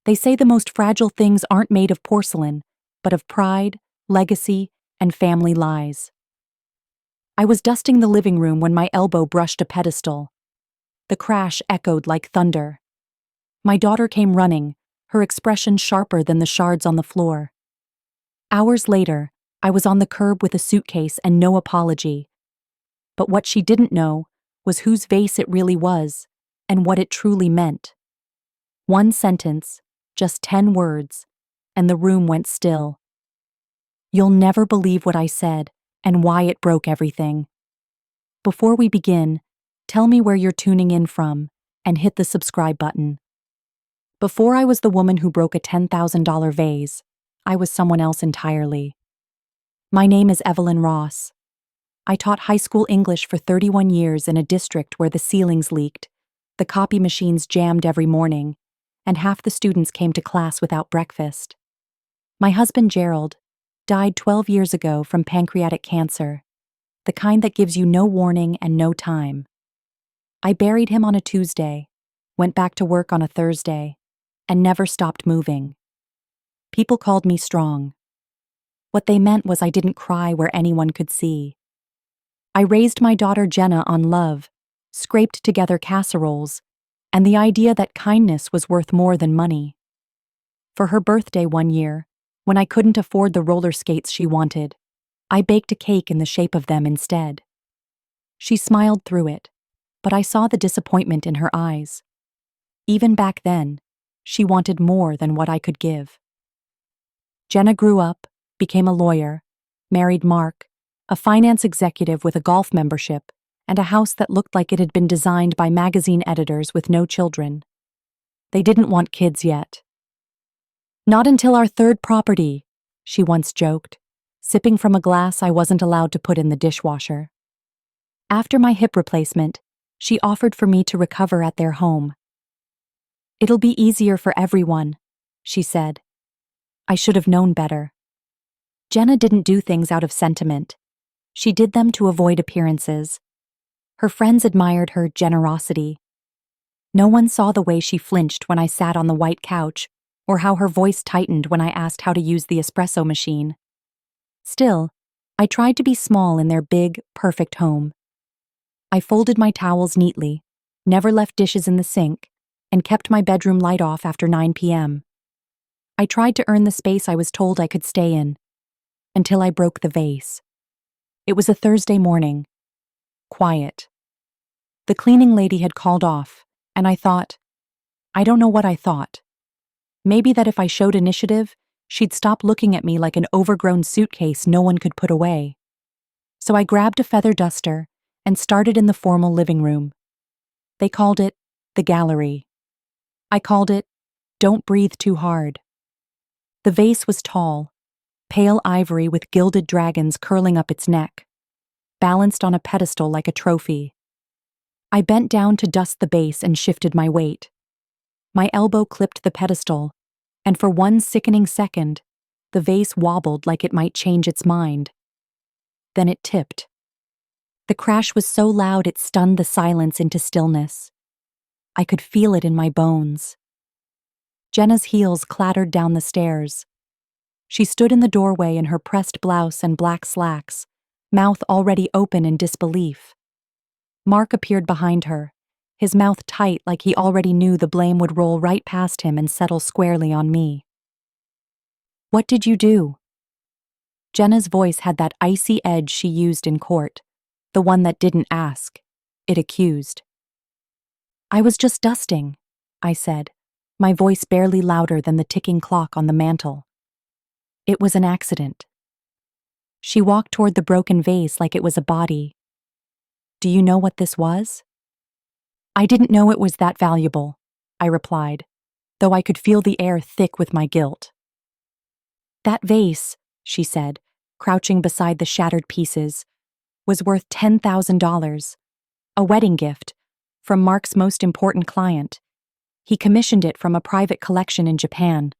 They say the most fragile things aren't made of porcelain, but of pride, legacy, and family lies. I was dusting the living room when my elbow brushed a pedestal. The crash echoed like thunder. My daughter came running, her expression sharper than the shards on the floor. Hours later, I was on the curb with a suitcase and no apology. But what she didn't know was whose vase it really was and what it truly meant. One sentence, just 10 words, and the room went still. You'll never believe what I said and why it broke everything. Before we begin, tell me where you're tuning in from and hit the subscribe button. Before I was the woman who broke a $10,000 vase, I was someone else entirely. My name is Evelyn Ross. I taught high school English for 31 years in a district where the ceilings leaked, the copy machines jammed every morning, and half the students came to class without breakfast. My husband, Gerald, died 12 years ago from pancreatic cancer, the kind that gives you no warning and no time. I buried him on a Tuesday, went back to work on a Thursday, and never stopped moving. People called me strong. What they meant was I didn't cry where anyone could see. I raised my daughter Jenna on love, scraped together casseroles, and the idea that kindness was worth more than money. For her birthday one year, when I couldn't afford the roller skates she wanted, I baked a cake in the shape of them instead. She smiled through it, but I saw the disappointment in her eyes. Even back then, she wanted more than what I could give. Jenna grew up, became a lawyer, married Mark, a finance executive with a golf membership, and a house that looked like it had been designed by magazine editors with no children. They didn't want kids yet. Not until our third property, she once joked, sipping from a glass I wasn't allowed to put in the dishwasher. After my hip replacement, she offered for me to recover at their home. It'll be easier for everyone, she said. I should have known better. Jenna didn't do things out of sentiment. She did them to avoid appearances. Her friends admired her generosity. No one saw the way she flinched when I sat on the white couch, or how her voice tightened when I asked how to use the espresso machine. Still, I tried to be small in their big, perfect home. I folded my towels neatly, never left dishes in the sink, and kept my bedroom light off after 9 p.m. I tried to earn the space I was told I could stay in, until I broke the vase. It was a Thursday morning. Quiet. The cleaning lady had called off, and I don't know what I thought. Maybe that if I showed initiative, she'd stop looking at me like an overgrown suitcase no one could put away. So I grabbed a feather duster and started in the formal living room. They called it the gallery. I called it, don't breathe too hard. The vase was tall, pale ivory with gilded dragons curling up its neck, balanced on a pedestal like a trophy. I bent down to dust the base and shifted my weight. My elbow clipped the pedestal, and for one sickening second, the vase wobbled like it might change its mind. Then it tipped. The crash was so loud it stunned the silence into stillness. I could feel it in my bones. Jenna's heels clattered down the stairs. She stood in the doorway in her pressed blouse and black slacks, mouth already open in disbelief. Mark appeared behind her, his mouth tight like he already knew the blame would roll right past him and settle squarely on me. What did you do? Jenna's voice had that icy edge she used in court, the one that didn't ask, it accused. I was just dusting, I said, my voice barely louder than the ticking clock on the mantel. It was an accident. She walked toward the broken vase like it was a body. Do you know what this was? I didn't know it was that valuable, I replied, though I could feel the air thick with my guilt. That vase, she said, crouching beside the shattered pieces, was worth $10,000, a wedding gift from Mark's most important client. He commissioned it from a private collection in Japan.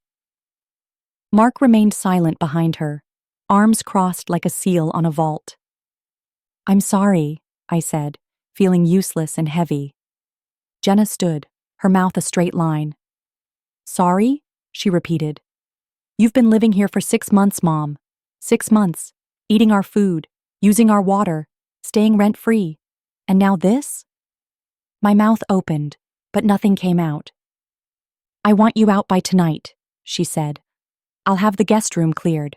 Mark remained silent behind her, arms crossed like a seal on a vault. I'm sorry, I said, feeling useless and heavy. Jenna stood, her mouth a straight line. Sorry? she repeated. You've been living here for 6 months, Mom. 6 months, eating our food, using our water, staying rent-free. And now this? My mouth opened, but nothing came out. I want you out by tonight, she said. I'll have the guest room cleared.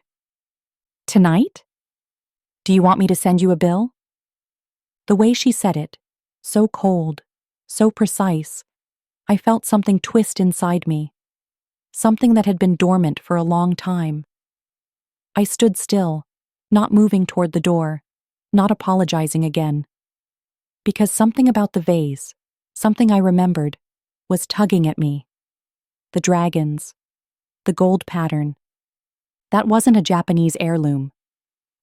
Tonight? Do you want me to send you a bill? The way she said it, so cold, so precise, I felt something twist inside me. Something that had been dormant for a long time. I stood still, not moving toward the door, not apologizing again. Because something about the vase, something I remembered, was tugging at me. The dragons, the gold pattern. That wasn't a Japanese heirloom.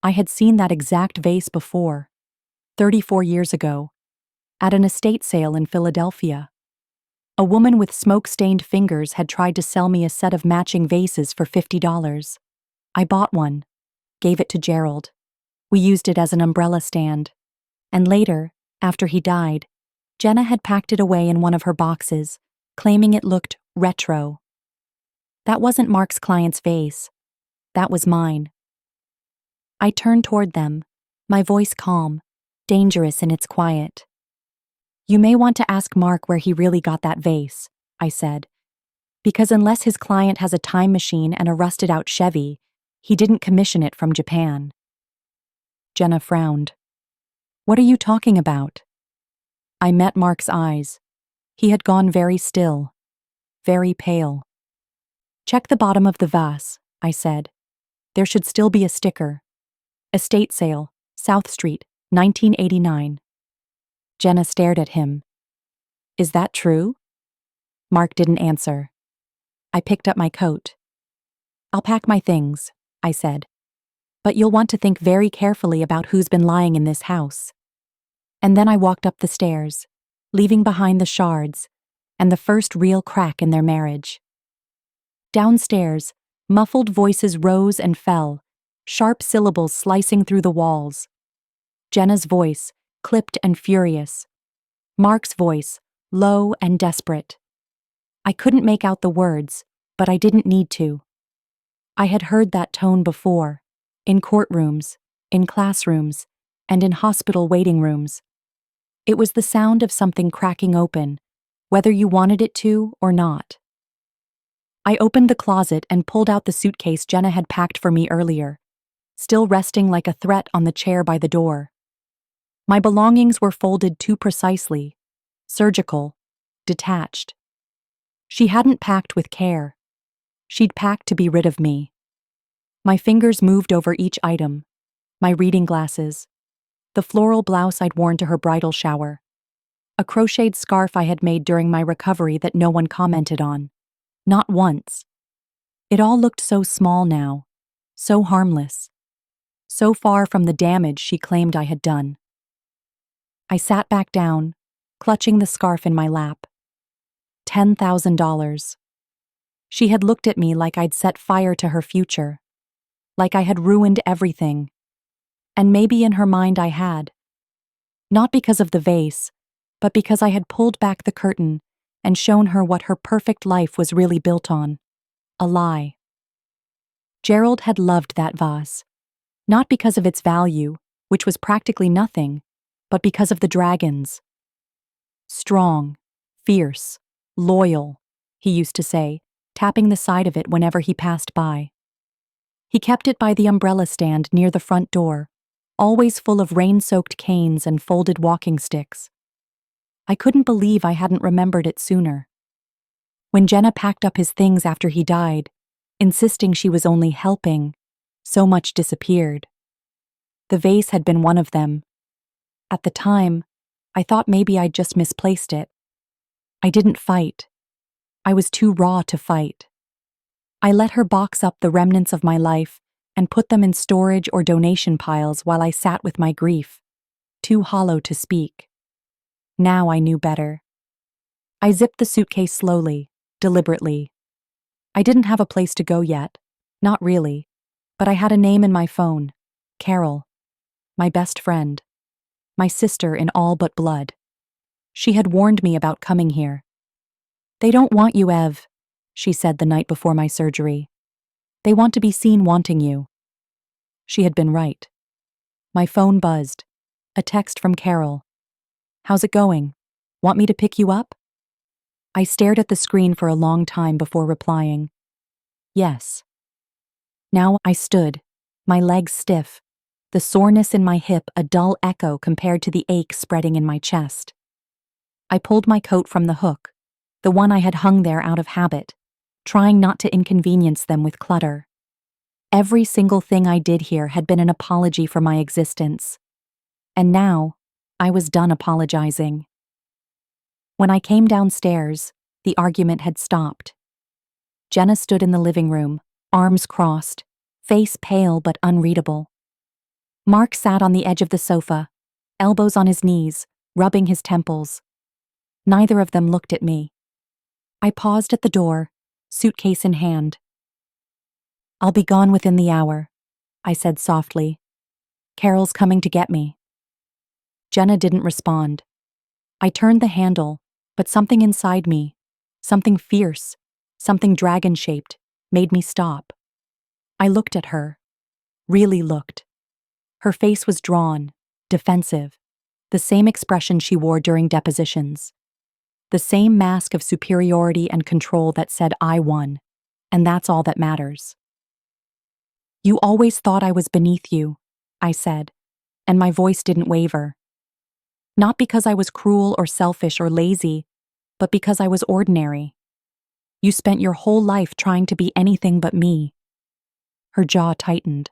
I had seen that exact vase before, 34 years ago, at an estate sale in Philadelphia. A woman with smoke-stained fingers had tried to sell me a set of matching vases for $50. I bought one, gave it to Gerald. We used it as an umbrella stand. And later, after he died, Jenna had packed it away in one of her boxes, claiming it looked retro. That wasn't Mark's client's vase. That was mine. I turned toward them, my voice calm, dangerous in its quiet. You may want to ask Mark where he really got that vase, I said, because unless his client has a time machine and a rusted-out Chevy, he didn't commission it from Japan. Jenna frowned. What are you talking about? I met Mark's eyes. He had gone very still, very pale. Check the bottom of the vase, I said. There should still be a sticker. Estate sale, South Street, 1989. Jenna stared at him. Is that true? Mark didn't answer. I picked up my coat. I'll pack my things, I said. But you'll want to think very carefully about who's been lying in this house. And then I walked up the stairs, leaving behind the shards and the first real crack in their marriage. Downstairs, muffled voices rose and fell, sharp syllables slicing through the walls. Jenna's voice, clipped and furious. Mark's voice, low and desperate. I couldn't make out the words, but I didn't need to. I had heard that tone before, in courtrooms, in classrooms, and in hospital waiting rooms. It was the sound of something cracking open, whether you wanted it to or not. I opened the closet and pulled out the suitcase Jenna had packed for me earlier, still resting like a threat on the chair by the door. My belongings were folded too precisely, surgical, detached. She hadn't packed with care. She'd packed to be rid of me. My fingers moved over each item, my reading glasses, the floral blouse I'd worn to her bridal shower, a crocheted scarf I had made during my recovery that no one commented on. Not once. It all looked so small now, so harmless, so far from the damage she claimed I had done. I sat back down, clutching the scarf in my lap. $10,000. She had looked at me like I'd set fire to her future, like I had ruined everything. And maybe in her mind I had. Not because of the vase, but because I had pulled back the curtain and shown her what her perfect life was really built on. A lie. Gerald had loved that vase, not because of its value, which was practically nothing, but because of the dragons. Strong, fierce, loyal, he used to say, tapping the side of it whenever he passed by. He kept it by the umbrella stand near the front door, always full of rain-soaked canes and folded walking sticks. I couldn't believe I hadn't remembered it sooner. When Jenna packed up his things after he died, insisting she was only helping, so much disappeared. The vase had been one of them. At the time, I thought maybe I'd just misplaced it. I didn't fight. I was too raw to fight. I let her box up the remnants of my life and put them in storage or donation piles while I sat with my grief, too hollow to speak. Now I knew better. I zipped the suitcase slowly, deliberately. I didn't have a place to go yet, not really, but I had a name in my phone, Carol, my best friend, my sister in all but blood. She had warned me about coming here. They don't want you, Ev, she said the night before my surgery. They want to be seen wanting you. She had been right. My phone buzzed. A text from Carol. How's it going? Want me to pick you up? I stared at the screen for a long time before replying. Yes. Now I stood, my legs stiff, the soreness in my hip a dull echo compared to the ache spreading in my chest. I pulled my coat from the hook, the one I had hung there out of habit, trying not to inconvenience them with clutter. Every single thing I did here had been an apology for my existence. And now, I was done apologizing. When I came downstairs, the argument had stopped. Jenna stood in the living room, arms crossed, face pale but unreadable. Mark sat on the edge of the sofa, elbows on his knees, rubbing his temples. Neither of them looked at me. I paused at the door, suitcase in hand. I'll be gone within the hour, I said softly. Carol's coming to get me. Jenna didn't respond. I turned the handle, but something inside me, something fierce, something dragon-shaped, made me stop. I looked at her, really looked. Her face was drawn, defensive, the same expression she wore during depositions. The same mask of superiority and control that said I won, and that's all that matters. You always thought I was beneath you, I said, and my voice didn't waver. Not because I was cruel or selfish or lazy, but because I was ordinary. You spent your whole life trying to be anything but me. Her jaw tightened.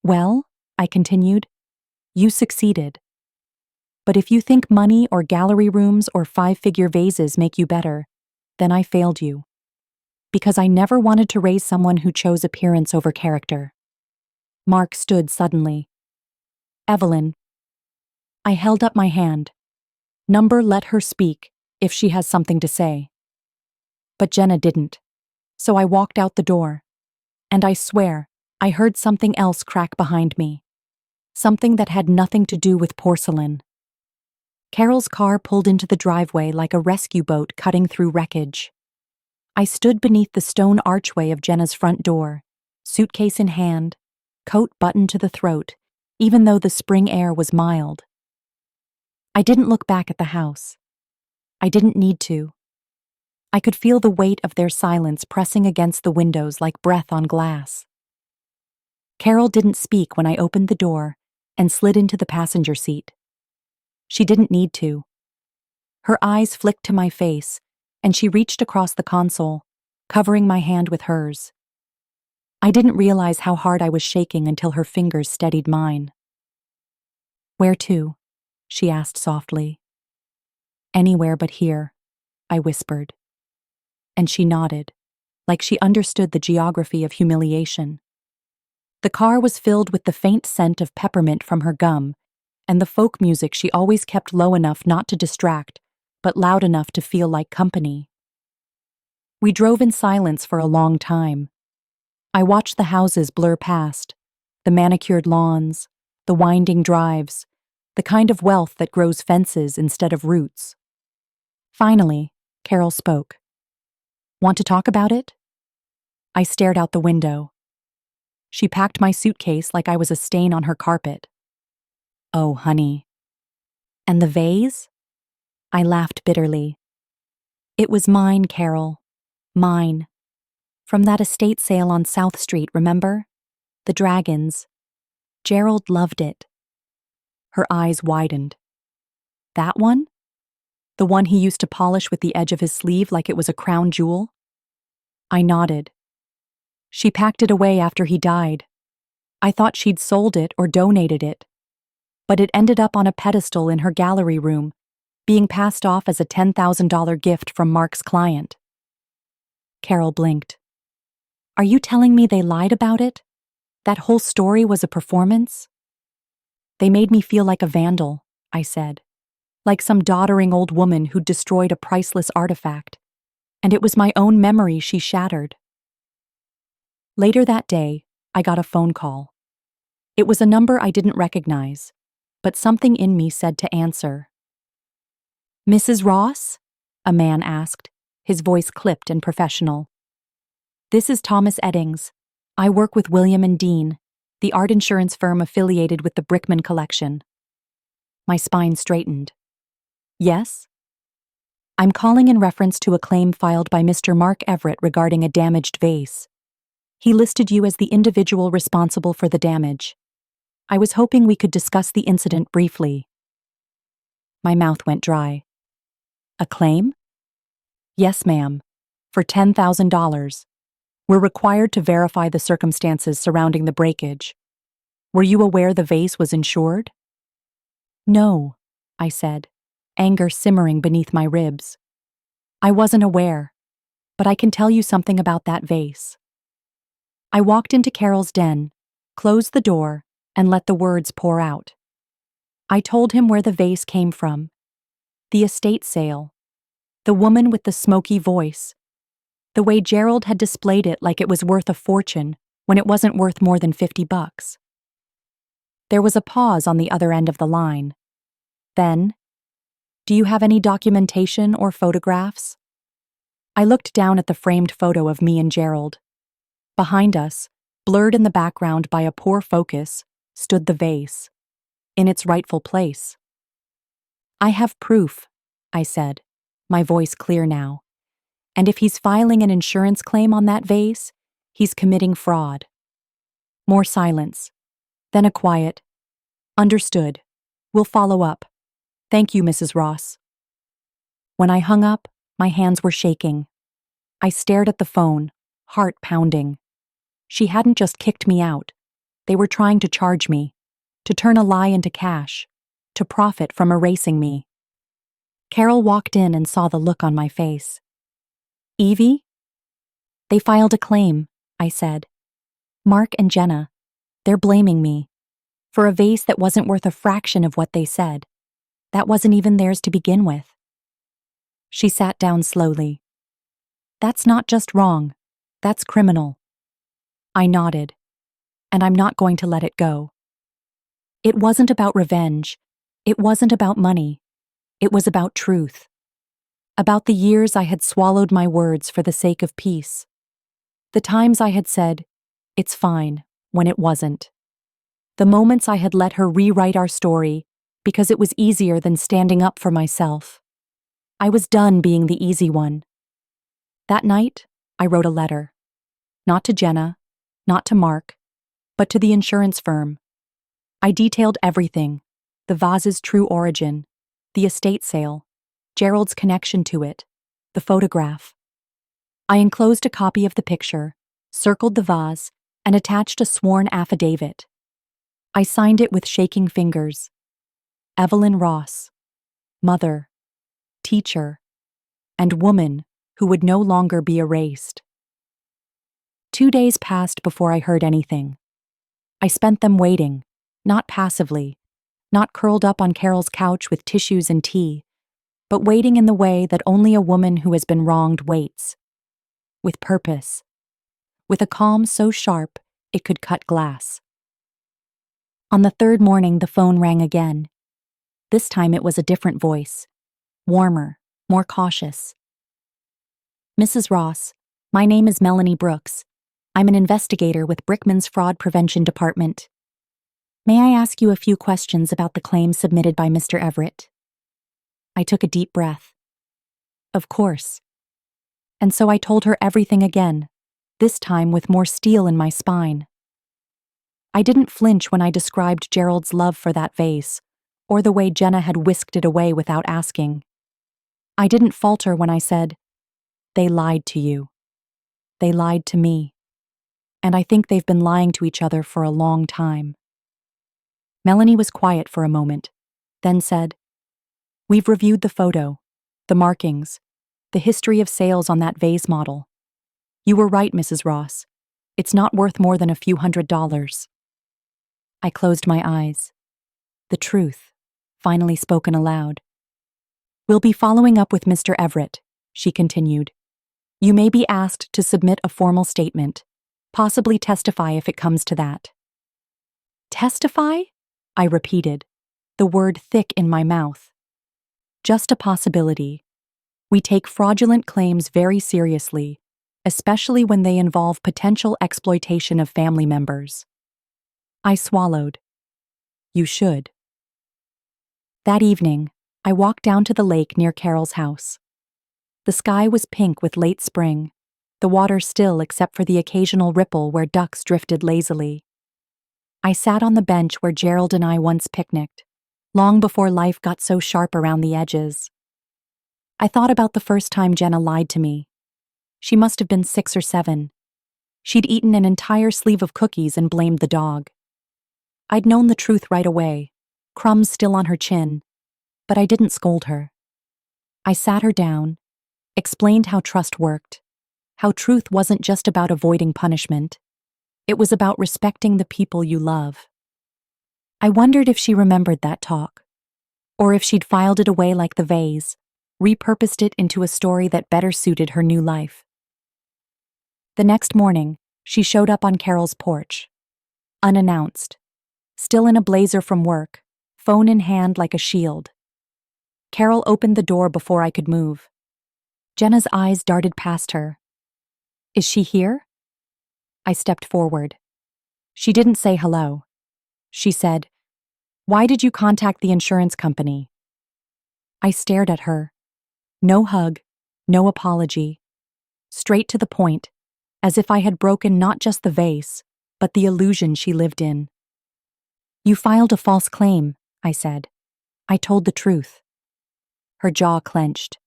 Well, I continued, you succeeded. But if you think money or gallery rooms or five-figure vases make you better, then I failed you. Because I never wanted to raise someone who chose appearance over character. Mark stood suddenly. Evelyn. I held up my hand. Number, let her speak, if she has something to say. But Jenna didn't. So I walked out the door. And I swear, I heard something else crack behind me. Something that had nothing to do with porcelain. Carol's car pulled into the driveway like a rescue boat cutting through wreckage. I stood beneath the stone archway of Jenna's front door, suitcase in hand, coat buttoned to the throat, even though the spring air was mild. I didn't look back at the house. I didn't need to. I could feel the weight of their silence pressing against the windows like breath on glass. Carol didn't speak when I opened the door and slid into the passenger seat. She didn't need to. Her eyes flicked to my face, and she reached across the console, covering my hand with hers. I didn't realize how hard I was shaking until her fingers steadied mine. Where to? She asked softly. Anywhere but here, I whispered. And she nodded, like she understood the geography of humiliation. The car was filled with the faint scent of peppermint from her gum, and the folk music she always kept low enough not to distract, but loud enough to feel like company. We drove in silence for a long time. I watched the houses blur past, the manicured lawns, the winding drives, the kind of wealth that grows fences instead of roots. Finally, Carol spoke. Want to talk about it? I stared out the window. She packed my suitcase like I was a stain on her carpet. Oh, honey. And the vase? I laughed bitterly. It was mine, Carol. Mine. From that estate sale on South Street, remember? The dragons. Gerald loved it. Her eyes widened. That one? The one he used to polish with the edge of his sleeve like it was a crown jewel? I nodded. She packed it away after he died. I thought she'd sold it or donated it. But it ended up on a pedestal in her gallery room, being passed off as a $10,000 gift from Mark's client. Carol blinked. Are you telling me they lied about it? That whole story was a performance? They made me feel like a vandal, I said. Like some doddering old woman who'd destroyed a priceless artifact. And it was my own memory she shattered. Later that day, I got a phone call. It was a number I didn't recognize, but something in me said to answer. Mrs. Ross? A man asked, his voice clipped and professional. "This is Thomas Eddings. I work with William and Dean, the art insurance firm affiliated with the Brickman collection." My spine straightened. "Yes?" "I'm calling in reference to a claim filed by Mr. Mark Everett regarding a damaged vase. He listed you as the individual responsible for the damage. I was hoping we could discuss the incident briefly." My mouth went dry. "A claim?" "Yes, ma'am. For $10,000. We're required to verify the circumstances surrounding the breakage. Were you aware the vase was insured?" "No," I said, anger simmering beneath my ribs. "I wasn't aware, but I can tell you something about that vase." I walked into Carol's den, closed the door, and let the words pour out. I told him where the vase came from, the estate sale, the woman with the smoky voice, the way Gerald had displayed it like it was worth a fortune when it wasn't worth more than $50. There was a pause on the other end of the line. Then, "Do you have any documentation or photographs?" I looked down at the framed photo of me and Gerald. Behind us, blurred in the background by a poor focus, stood the vase, in its rightful place. "I have proof," I said, my voice clear now. "And if he's filing an insurance claim on that vase, he's committing fraud." More silence. Then a quiet, "Understood. We'll follow up. Thank you, Mrs. Ross." When I hung up, my hands were shaking. I stared at the phone, heart pounding. She hadn't just kicked me out. They were trying to charge me, to turn a lie into cash, to profit from erasing me. Carol walked in and saw the look on my face. "Evie?" "They filed a claim," I said. "Mark and Jenna. They're blaming me. For a vase that wasn't worth a fraction of what they said. That wasn't even theirs to begin with." She sat down slowly. "That's not just wrong. That's criminal." I nodded. And I'm not going to let it go. It wasn't about revenge. It wasn't about money. It was about truth. About the years I had swallowed my words for the sake of peace. The times I had said, "It's fine," when it wasn't. The moments I had let her rewrite our story because it was easier than standing up for myself. I was done being the easy one. That night, I wrote a letter. Not to Jenna, not to Mark, but to the insurance firm. I detailed everything: the vase's true origin, the estate sale, Gerald's connection to it, the photograph. I enclosed a copy of the picture, circled the vase, and attached a sworn affidavit. I signed it with shaking fingers. Evelyn Ross, mother, teacher, and woman who would no longer be erased. 2 days passed before I heard anything. I spent them waiting, not passively, not curled up on Carol's couch with tissues and tea, but waiting in the way that only a woman who has been wronged waits. With purpose. With a calm so sharp it could cut glass. On the third morning, the phone rang again. This time it was a different voice. Warmer, more cautious. "Mrs. Ross, my name is Melanie Brooks. I'm an investigator with Brickman's Fraud Prevention Department. May I ask you a few questions about the claim submitted by Mr. Everett?" I took a deep breath. Of course. And so I told her everything again, this time with more steel in my spine. I didn't flinch when I described Gerald's love for that vase, or the way Jenna had whisked it away without asking. I didn't falter when I said, "They lied to you. They lied to me. And I think they've been lying to each other for a long time." Melanie was quiet for a moment, then said, "We've reviewed the photo, the markings, the history of sales on that vase model. You were right, Mrs. Ross. It's not worth more than a few $100s. I closed my eyes. The truth, finally spoken aloud. "We'll be following up with Mr. Everett," she continued. "You may be asked to submit a formal statement, possibly testify if it comes to that." "Testify?" I repeated, the word thick in my mouth. "Just a possibility. We take fraudulent claims very seriously, especially when they involve potential exploitation of family members. I swallowed. You should. That evening, I walked down to the lake near Carol's house. The sky was pink with late spring, the water still except for the occasional ripple where ducks drifted lazily. I sat on the bench where Gerald and I once picnicked, long before life got so sharp around the edges. I thought about the first time Jenna lied to me. She must have been 6 or 7. She'd eaten an entire sleeve of cookies and blamed the dog. I'd known the truth right away, crumbs still on her chin, but I didn't scold her. I sat her down, explained how trust worked, how truth wasn't just about avoiding punishment. It was about respecting the people you love. I wondered if she remembered that talk, or if she'd filed it away like the vase, repurposed it into a story that better suited her new life. The next morning, she showed up on Carol's porch, unannounced, still in a blazer from work, phone in hand like a shield. Carol opened the door before I could move. Jenna's eyes darted past her. Is she here? I stepped forward. She didn't say hello. She said, "Why did you contact the insurance company?" I stared at her. No hug, no apology. Straight to the point, as if I had broken not just the vase, but the illusion she lived in. You filed a false claim, I said. I told the truth. Her jaw clenched.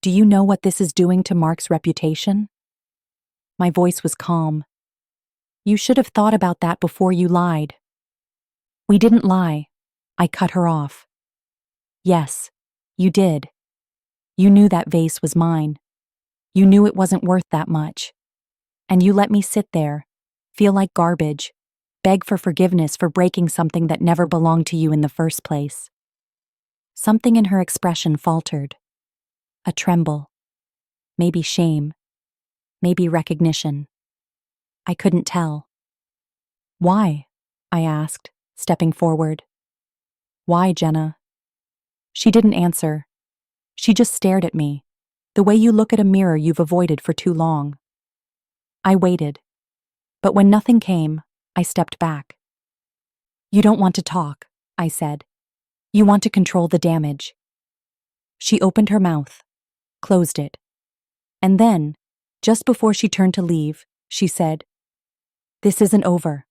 Do you know what this is doing to Mark's reputation? My voice was calm. You should have thought about that before you lied. We didn't lie. I cut her off. Yes, you did. You knew that vase was mine. You knew it wasn't worth that much. And you let me sit there, feel like garbage, beg for forgiveness for breaking something that never belonged to you in the first place. Something in her expression faltered. A tremble. Maybe shame. Maybe recognition. I couldn't tell. Why? I asked, stepping forward. Why, Jenna? She didn't answer. She just stared at me, the way you look at a mirror you've avoided for too long. I waited. But when nothing came, I stepped back. You don't want to talk, I said. You want to control the damage. She opened her mouth, closed it. And then, just before she turned to leave, she said, This isn't over.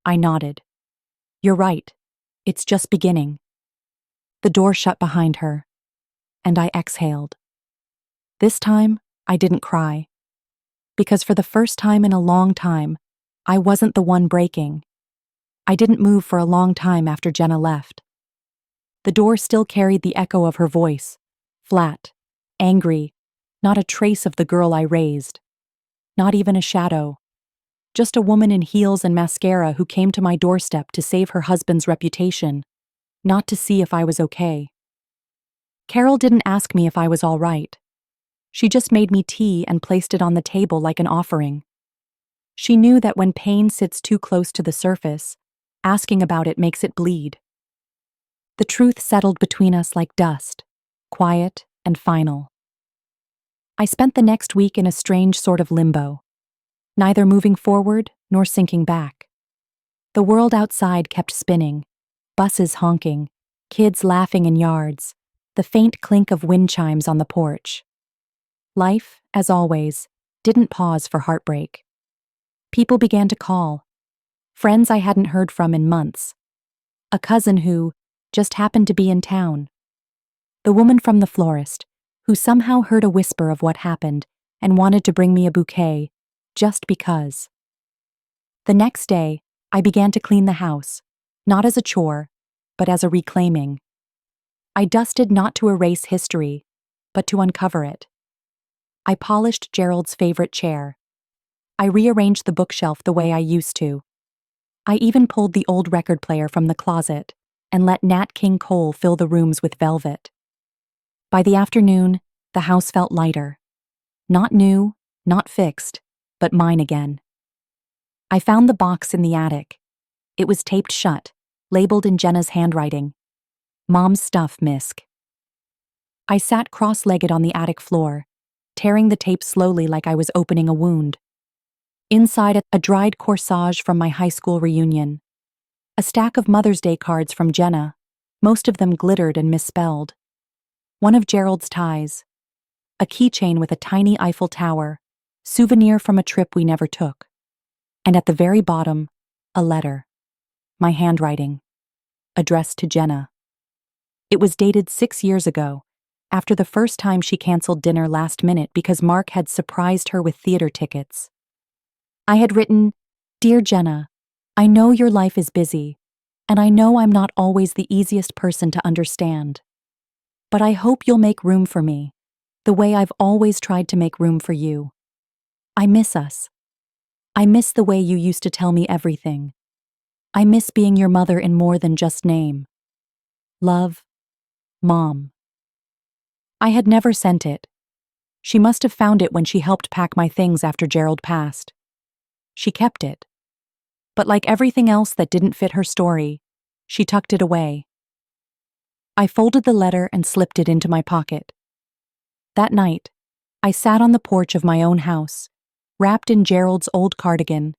I nodded. You're right. It's just beginning. The door shut behind her, and I exhaled. This time, I didn't cry. Because for the first time in a long time, I wasn't the one breaking. I didn't move for a long time after Jenna left. The door still carried the echo of her voice, flat, angry, not a trace of the girl I raised. Not even a shadow. Just a woman in heels and mascara who came to my doorstep to save her husband's reputation, not to see if I was okay. Carol didn't ask me if I was all right. She just made me tea and placed it on the table like an offering. She knew that when pain sits too close to the surface, asking about it makes it bleed. The truth settled between us like dust, quiet and final. I spent the next week in a strange sort of limbo, neither moving forward nor sinking back. The world outside kept spinning, buses honking, kids laughing in yards, the faint clink of wind chimes on the porch. Life, as always, didn't pause for heartbreak. People began to call. Friends I hadn't heard from in months. A cousin who just happened to be in town. The woman from the florist, who somehow heard a whisper of what happened and wanted to bring me a bouquet, just because. The next day, I began to clean the house, not as a chore, but as a reclaiming. I dusted not to erase history, but to uncover it. I polished Gerald's favorite chair. I rearranged the bookshelf the way I used to. I even pulled the old record player from the closet and let Nat King Cole fill the rooms with velvet. By the afternoon, the house felt lighter. Not new, not fixed, but mine again. I found the box in the attic. It was taped shut, labeled in Jenna's handwriting. Mom's stuff, Misk. I sat cross-legged on the attic floor, tearing the tape slowly like I was opening a wound. Inside, a dried corsage from my high school reunion. A stack of Mother's Day cards from Jenna, most of them glittered and misspelled. One of Gerald's ties. A keychain with a tiny Eiffel Tower, souvenir from a trip we never took. And at the very bottom, a letter. My handwriting. Addressed to Jenna. It was dated 6 years ago, after the first time she canceled dinner last minute because Mark had surprised her with theater tickets. I had written, "Dear Jenna, I know your life is busy, and I know I'm not always the easiest person to understand. But I hope you'll make room for me, the way I've always tried to make room for you. I miss us. I miss the way you used to tell me everything. I miss being your mother in more than just name. Love, Mom." I had never sent it. She must have found it when she helped pack my things after Gerald passed. She kept it. But like everything else that didn't fit her story, she tucked it away. I folded the letter and slipped it into my pocket. That night, I sat on the porch of my own house, wrapped in Gerald's old cardigan,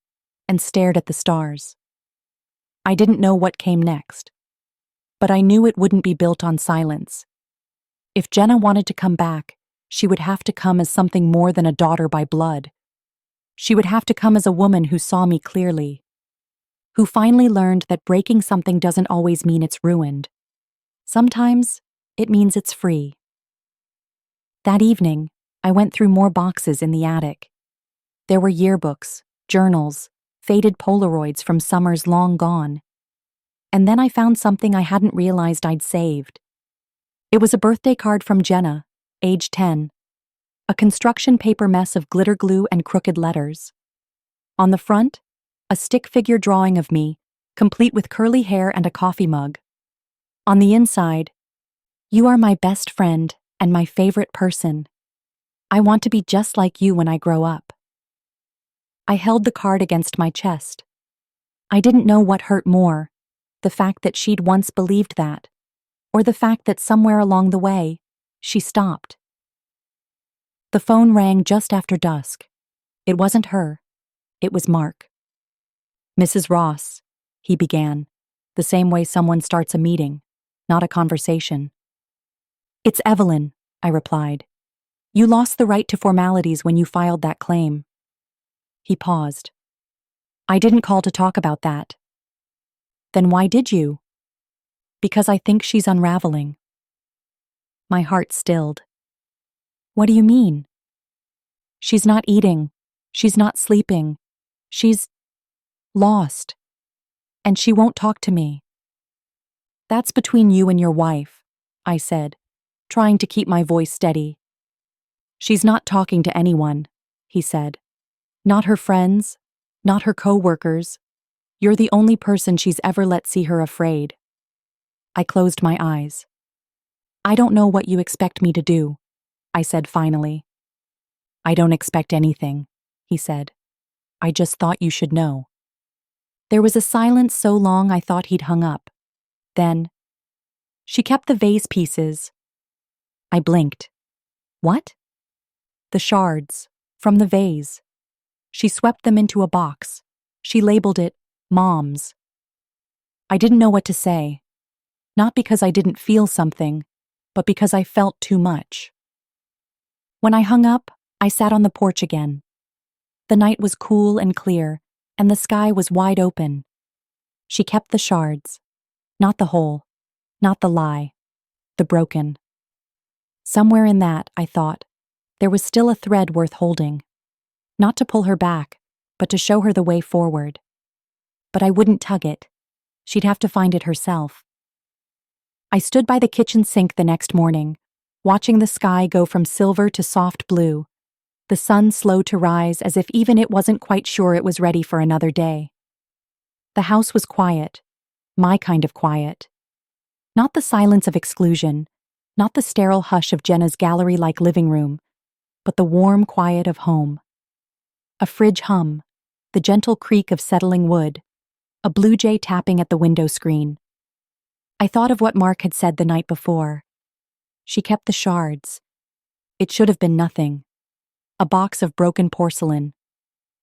and stared at the stars. I didn't know what came next, but I knew it wouldn't be built on silence. If Jenna wanted to come back, she would have to come as something more than a daughter by blood. She would have to come as a woman who saw me clearly, who finally learned that breaking something doesn't always mean it's ruined. Sometimes, it means it's free. That evening, I went through more boxes in the attic. There were yearbooks, journals, faded Polaroids from summers long gone. And then I found something I hadn't realized I'd saved. It was a birthday card from Jenna, age 10. A construction paper mess of glitter glue and crooked letters. On the front, a stick figure drawing of me, complete with curly hair and a coffee mug. On the inside, "You are my best friend and my favorite person. I want to be just like you when I grow up." I held the card against my chest. I didn't know what hurt more, the fact that she'd once believed that, or the fact that somewhere along the way, she stopped. The phone rang just after dusk. It wasn't her. It was Mark. "Mrs. Ross," he began, the same way someone starts a meeting, not a conversation. "It's Evelyn," I replied. "You lost the right to formalities when you filed that claim." He paused. "I didn't call to talk about that." "Then why did you?" "Because I think she's unraveling." My heart stilled. "What do you mean?" "She's not eating. She's not sleeping. She's lost. And she won't talk to me." "That's between you and your wife," I said, trying to keep my voice steady. "She's not talking to anyone," he said. "Not her friends, not her co-workers. You're the only person she's ever let see her afraid." I closed my eyes. "I don't know what you expect me to do," I said finally. "I don't expect anything," he said. "I just thought you should know." There was a silence so long I thought he'd hung up. Then, "She kept the vase pieces." I blinked. "What?" "The shards, from the vase. She swept them into a box. She labeled it Mom's." I didn't know what to say. Not because I didn't feel something, but because I felt too much. When I hung up, I sat on the porch again. The night was cool and clear, and the sky was wide open. She kept the shards. Not the whole. Not the lie. The broken. Somewhere in that, I thought, there was still a thread worth holding. Not to pull her back, but to show her the way forward. But I wouldn't tug it. She'd have to find it herself. I stood by the kitchen sink the next morning, watching the sky go from silver to soft blue, the sun slow to rise as if even it wasn't quite sure it was ready for another day. The house was quiet, my kind of quiet. Not the silence of exclusion, not the sterile hush of Jenna's gallery-like living room, but the warm quiet of home. A fridge hum, the gentle creak of settling wood, a blue jay tapping at the window screen. I thought of what Mark had said the night before. She kept the shards. It should have been nothing. A box of broken porcelain.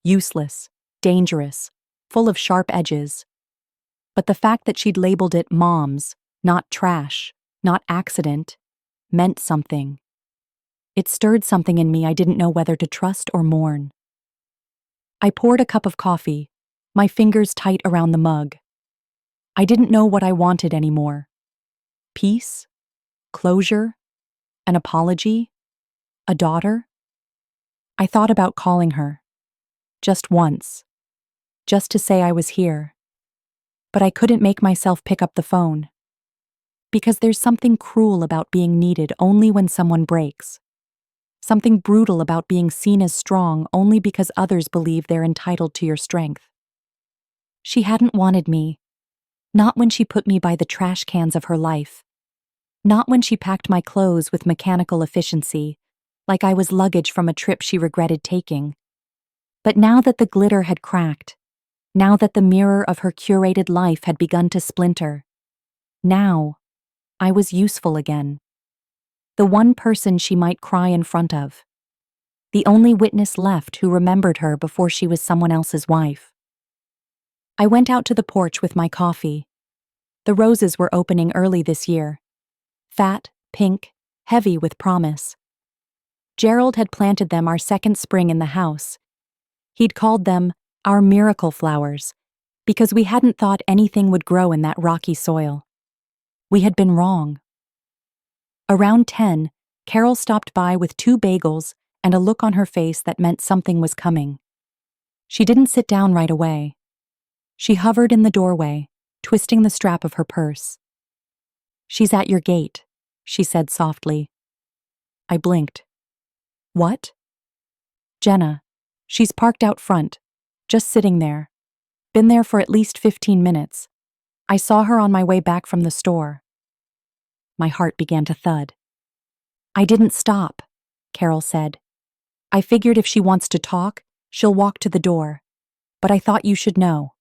Useless, dangerous, full of sharp edges. But the fact that she'd labeled it Mom's, not trash, not accident, meant something. It stirred something in me I didn't know whether to trust or mourn. I poured a cup of coffee, my fingers tight around the mug. I didn't know what I wanted anymore. Peace? Closure? An apology? A daughter? I thought about calling her. Just once. Just to say I was here. But I couldn't make myself pick up the phone. Because there's something cruel about being needed only when someone breaks. Something brutal about being seen as strong only because others believe they're entitled to your strength. She hadn't wanted me. Not when she put me by the trash cans of her life. Not when she packed my clothes with mechanical efficiency, like I was luggage from a trip she regretted taking. But now that the glitter had cracked, now that the mirror of her curated life had begun to splinter, now I was useful again. The one person she might cry in front of. The only witness left who remembered her before she was someone else's wife. I went out to the porch with my coffee. The roses were opening early this year. Fat, pink, heavy with promise. Gerald had planted them our second spring in the house. He'd called them our miracle flowers because we hadn't thought anything would grow in that rocky soil. We had been wrong. Around 10, Carol stopped by with 2 bagels and a look on her face that meant something was coming. She didn't sit down right away. She hovered in the doorway, twisting the strap of her purse. "She's at your gate," she said softly. I blinked. "What?" "Jenna. She's parked out front, just sitting there. Been there for at least 15 minutes. I saw her on my way back from the store." My heart began to thud. "I didn't stop," Carol said. "I figured if she wants to talk, she'll walk to the door. But I thought you should know."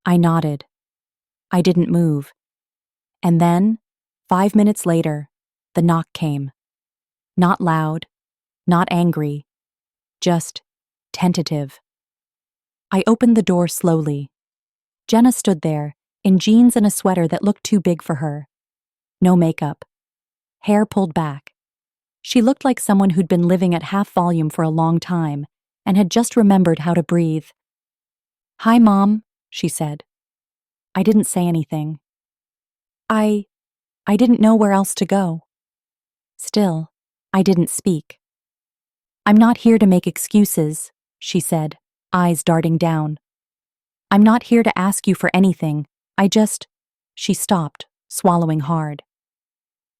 I nodded. I didn't move. And then, 5 minutes later, the knock came. Not loud, not angry, just tentative. I opened the door slowly. Jenna stood there, in jeans and a sweater that looked too big for her. No makeup. Hair pulled back. She looked like someone who'd been living at half volume for a long time and had just remembered how to breathe. "Hi, Mom," she said. I didn't say anything. I didn't know where else to go. Still, I didn't speak. "I'm not here to make excuses," she said, eyes darting down. "I'm not here to ask you for anything. She stopped, swallowing hard.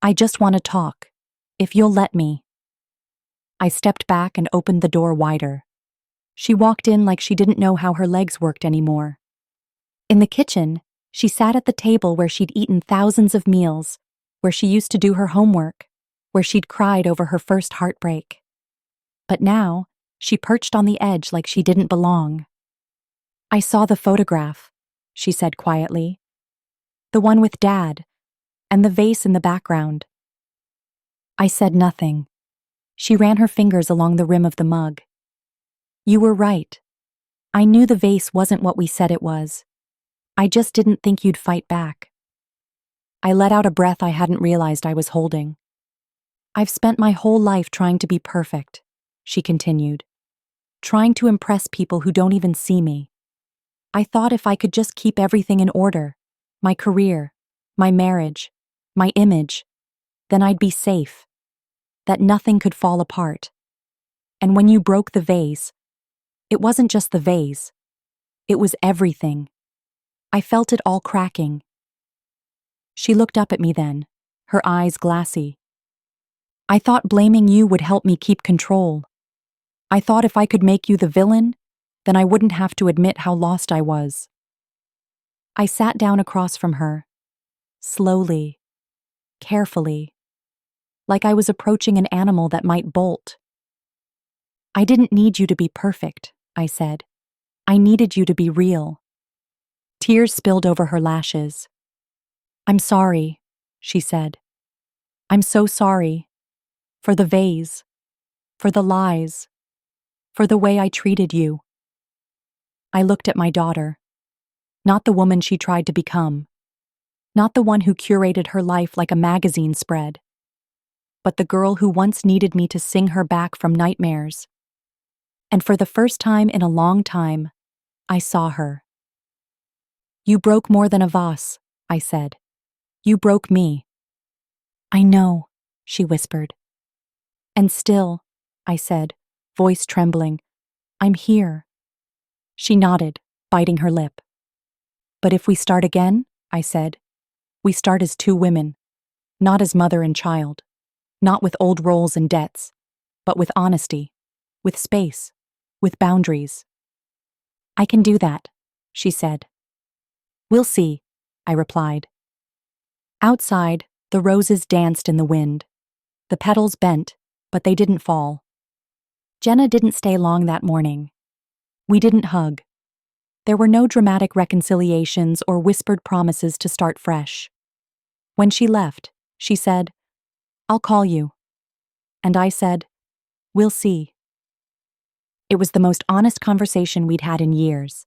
"I just want to talk, if you'll let me." I stepped back and opened the door wider. She walked in like she didn't know how her legs worked anymore. In the kitchen, she sat at the table where she'd eaten thousands of meals, where she used to do her homework, where she'd cried over her first heartbreak. But now, she perched on the edge like she didn't belong. "I saw the photograph," she said quietly. "The one with Dad, and the vase in the background." I said nothing. She ran her fingers along the rim of the mug. "You were right. I knew the vase wasn't what we said it was. I just didn't think you'd fight back." I let out a breath I hadn't realized I was holding. "I've spent my whole life trying to be perfect," she continued. "Trying to impress people who don't even see me. I thought if I could just keep everything in order, my career, my marriage, my image, then I'd be safe. That nothing could fall apart. And when you broke the vase, it wasn't just the vase. It was everything. I felt it all cracking." She looked up at me then, her eyes glassy. "I thought blaming you would help me keep control. I thought if I could make you the villain, then I wouldn't have to admit how lost I was." I sat down across from her, slowly, carefully, like I was approaching an animal that might bolt. "I didn't need you to be perfect," I said. "I needed you to be real." Tears spilled over her lashes. "I'm sorry," she said. I'm so sorry. For the vase. For the lies. For the way I treated you. I looked at my daughter. Not the woman she tried to become. Not the one who curated her life like a magazine spread. But the girl who once needed me to sing her back from nightmares. And for the first time in a long time, I saw her. You broke more than a vase, I said. You broke me. I know, she whispered. And still, I said, voice trembling, I'm here. She nodded, biting her lip. But if we start again, I said, we start as two women, not as mother and child, not with old roles and debts, but with honesty, with space, with boundaries. I can do that, she said. We'll see, I replied. Outside, the roses danced in the wind. The petals bent, but they didn't fall. Jenna didn't stay long that morning. We didn't hug. There were no dramatic reconciliations or whispered promises to start fresh. When she left, she said, I'll call you. And I said, we'll see. It was the most honest conversation we'd had in years.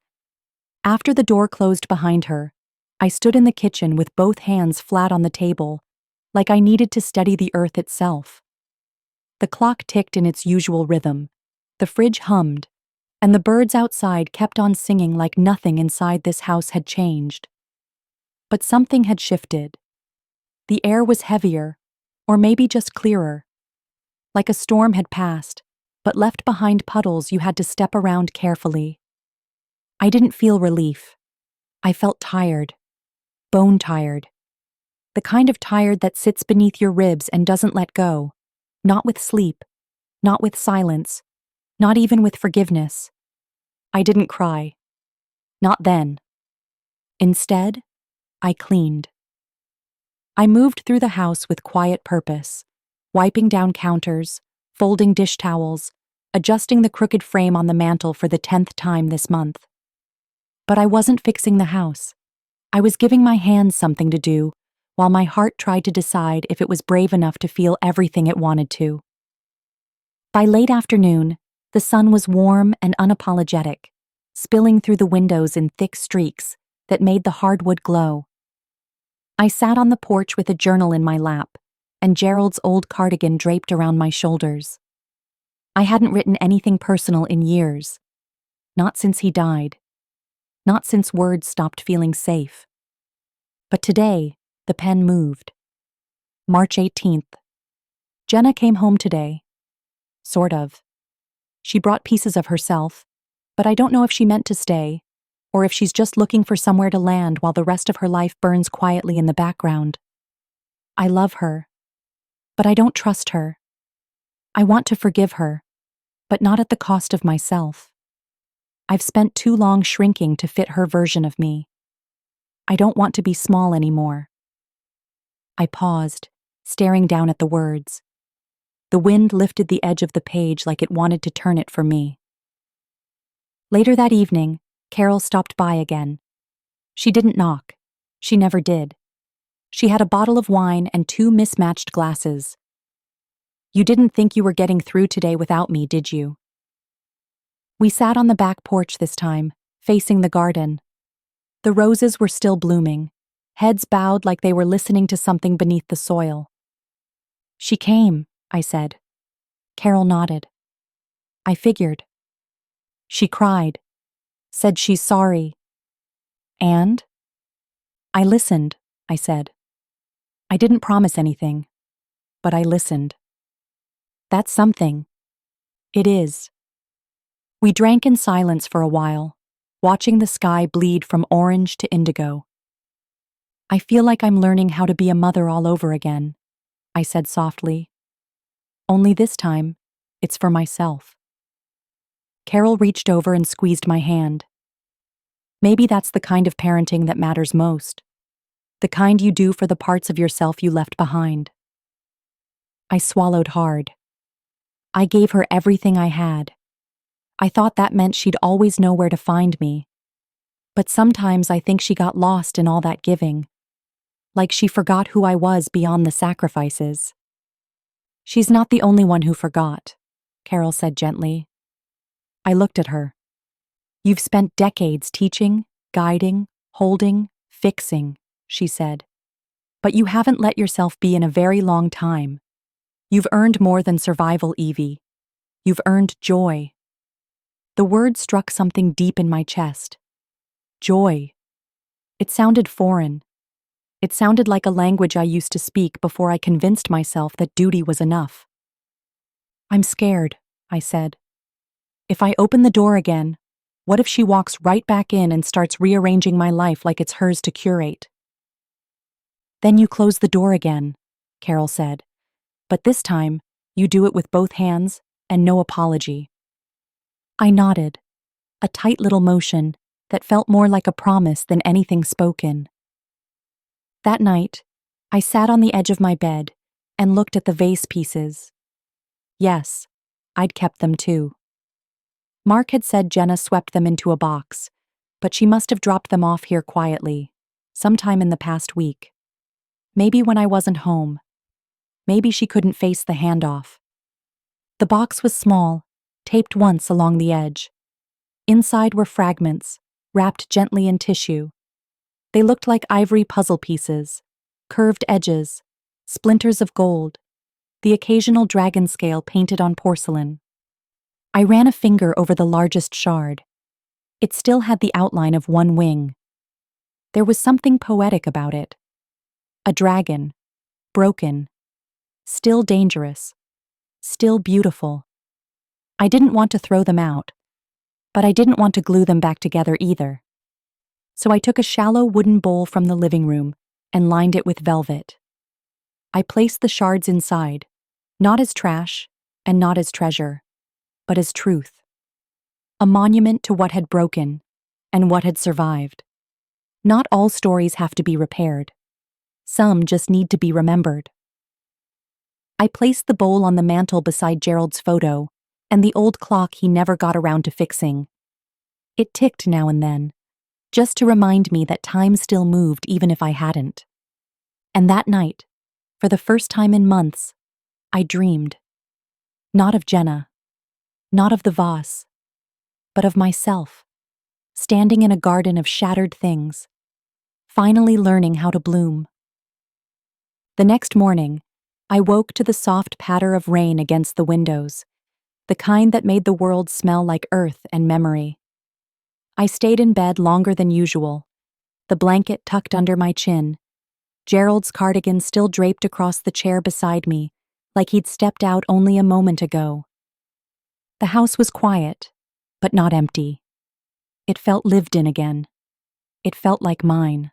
After the door closed behind her, I stood in the kitchen with both hands flat on the table, like I needed to steady the earth itself. The clock ticked in its usual rhythm, the fridge hummed, and the birds outside kept on singing like nothing inside this house had changed. But something had shifted. The air was heavier, or maybe just clearer. Like a storm had passed, but left behind puddles you had to step around carefully. I didn't feel relief. I felt tired. Bone tired. The kind of tired that sits beneath your ribs and doesn't let go. Not with sleep. Not with silence. Not even with forgiveness. I didn't cry. Not then. Instead, I cleaned. I moved through the house with quiet purpose, wiping down counters, folding dish towels, adjusting the crooked frame on the mantel for the 10th time this month. But I wasn't fixing the house. I was giving my hands something to do, while my heart tried to decide if it was brave enough to feel everything it wanted to. By late afternoon, the sun was warm and unapologetic, spilling through the windows in thick streaks that made the hardwood glow. I sat on the porch with a journal in my lap, and Gerald's old cardigan draped around my shoulders. I hadn't written anything personal in years. Not since he died. Not since words stopped feeling safe. But today, the pen moved. March 18th. Jenna came home today. Sort of. She brought pieces of herself, but I don't know if she meant to stay, or if she's just looking for somewhere to land while the rest of her life burns quietly in the background. I love her, but I don't trust her. I want to forgive her, but not at the cost of myself. I've spent too long shrinking to fit her version of me. I don't want to be small anymore. I paused, staring down at the words. The wind lifted the edge of the page like it wanted to turn it for me. Later that evening, Carol stopped by again. She didn't knock. She never did. She had a bottle of wine and 2 mismatched glasses. You didn't think you were getting through today without me, did you? We sat on the back porch this time, facing the garden. The roses were still blooming, heads bowed like they were listening to something beneath the soil. She came, I said. Carol nodded. I figured. She cried, said she's sorry. And? I listened, I said. I didn't promise anything, but I listened. That's something. It is. We drank in silence for a while, watching the sky bleed from orange to indigo. I feel like I'm learning how to be a mother all over again, I said softly. Only this time, it's for myself. Carol reached over and squeezed my hand. Maybe that's the kind of parenting that matters most. The kind you do for the parts of yourself you left behind. I swallowed hard. I gave her everything I had. I thought that meant she'd always know where to find me. But sometimes I think she got lost in all that giving. like she forgot who I was beyond the sacrifices. "She's not the only one who forgot," Carol said gently. I looked at her. "You've spent decades teaching, guiding, holding, fixing," she said. "But you haven't let yourself be in a very long time. You've earned more than survival, Evie. You've earned joy." The word struck something deep in my chest. Joy. It sounded foreign. It sounded like a language I used to speak before I convinced myself that duty was enough. "I'm scared," I said. "If I open the door again, what if she walks right back in and starts rearranging my life like it's hers to curate?" "Then you close the door again," Carol said. "But this time, you do it with both hands and no apology." I nodded, a tight little motion that felt more like a promise than anything spoken. That night, I sat on the edge of my bed and looked at the vase pieces. Yes, I'd kept them too. Mark had said Jenna swept them into a box, but she must have dropped them off here quietly, sometime in the past week. Maybe when I wasn't home. Maybe she couldn't face the handoff. The box was small, taped once along the edge. Inside were fragments, wrapped gently in tissue. They looked like ivory puzzle pieces, curved edges, splinters of gold, the occasional dragon scale painted on porcelain. I ran a finger over the largest shard. It still had the outline of one wing. There was something poetic about it. A dragon, broken, still dangerous, still beautiful. I didn't want to throw them out, but I didn't want to glue them back together either. So I took a shallow wooden bowl from the living room and lined it with velvet. I placed the shards inside, not as trash and not as treasure, but as truth. A monument to what had broken and what had survived. Not all stories have to be repaired. Some just need to be remembered. I placed the bowl on the mantel beside Gerald's photo and the old clock he never got around to fixing. It ticked now and then, just to remind me that time still moved even if I hadn't. And that night, for the first time in months, I dreamed. Not of Jenna, not of the vase, but of myself, standing in a garden of shattered things, finally learning how to bloom. The next morning, I woke to the soft patter of rain against the windows, the kind that made the world smell like earth and memory. I stayed in bed longer than usual, the blanket tucked under my chin, Gerald's cardigan still draped across the chair beside me, like he'd stepped out only a moment ago. The house was quiet, but not empty. It felt lived in again. It felt like mine.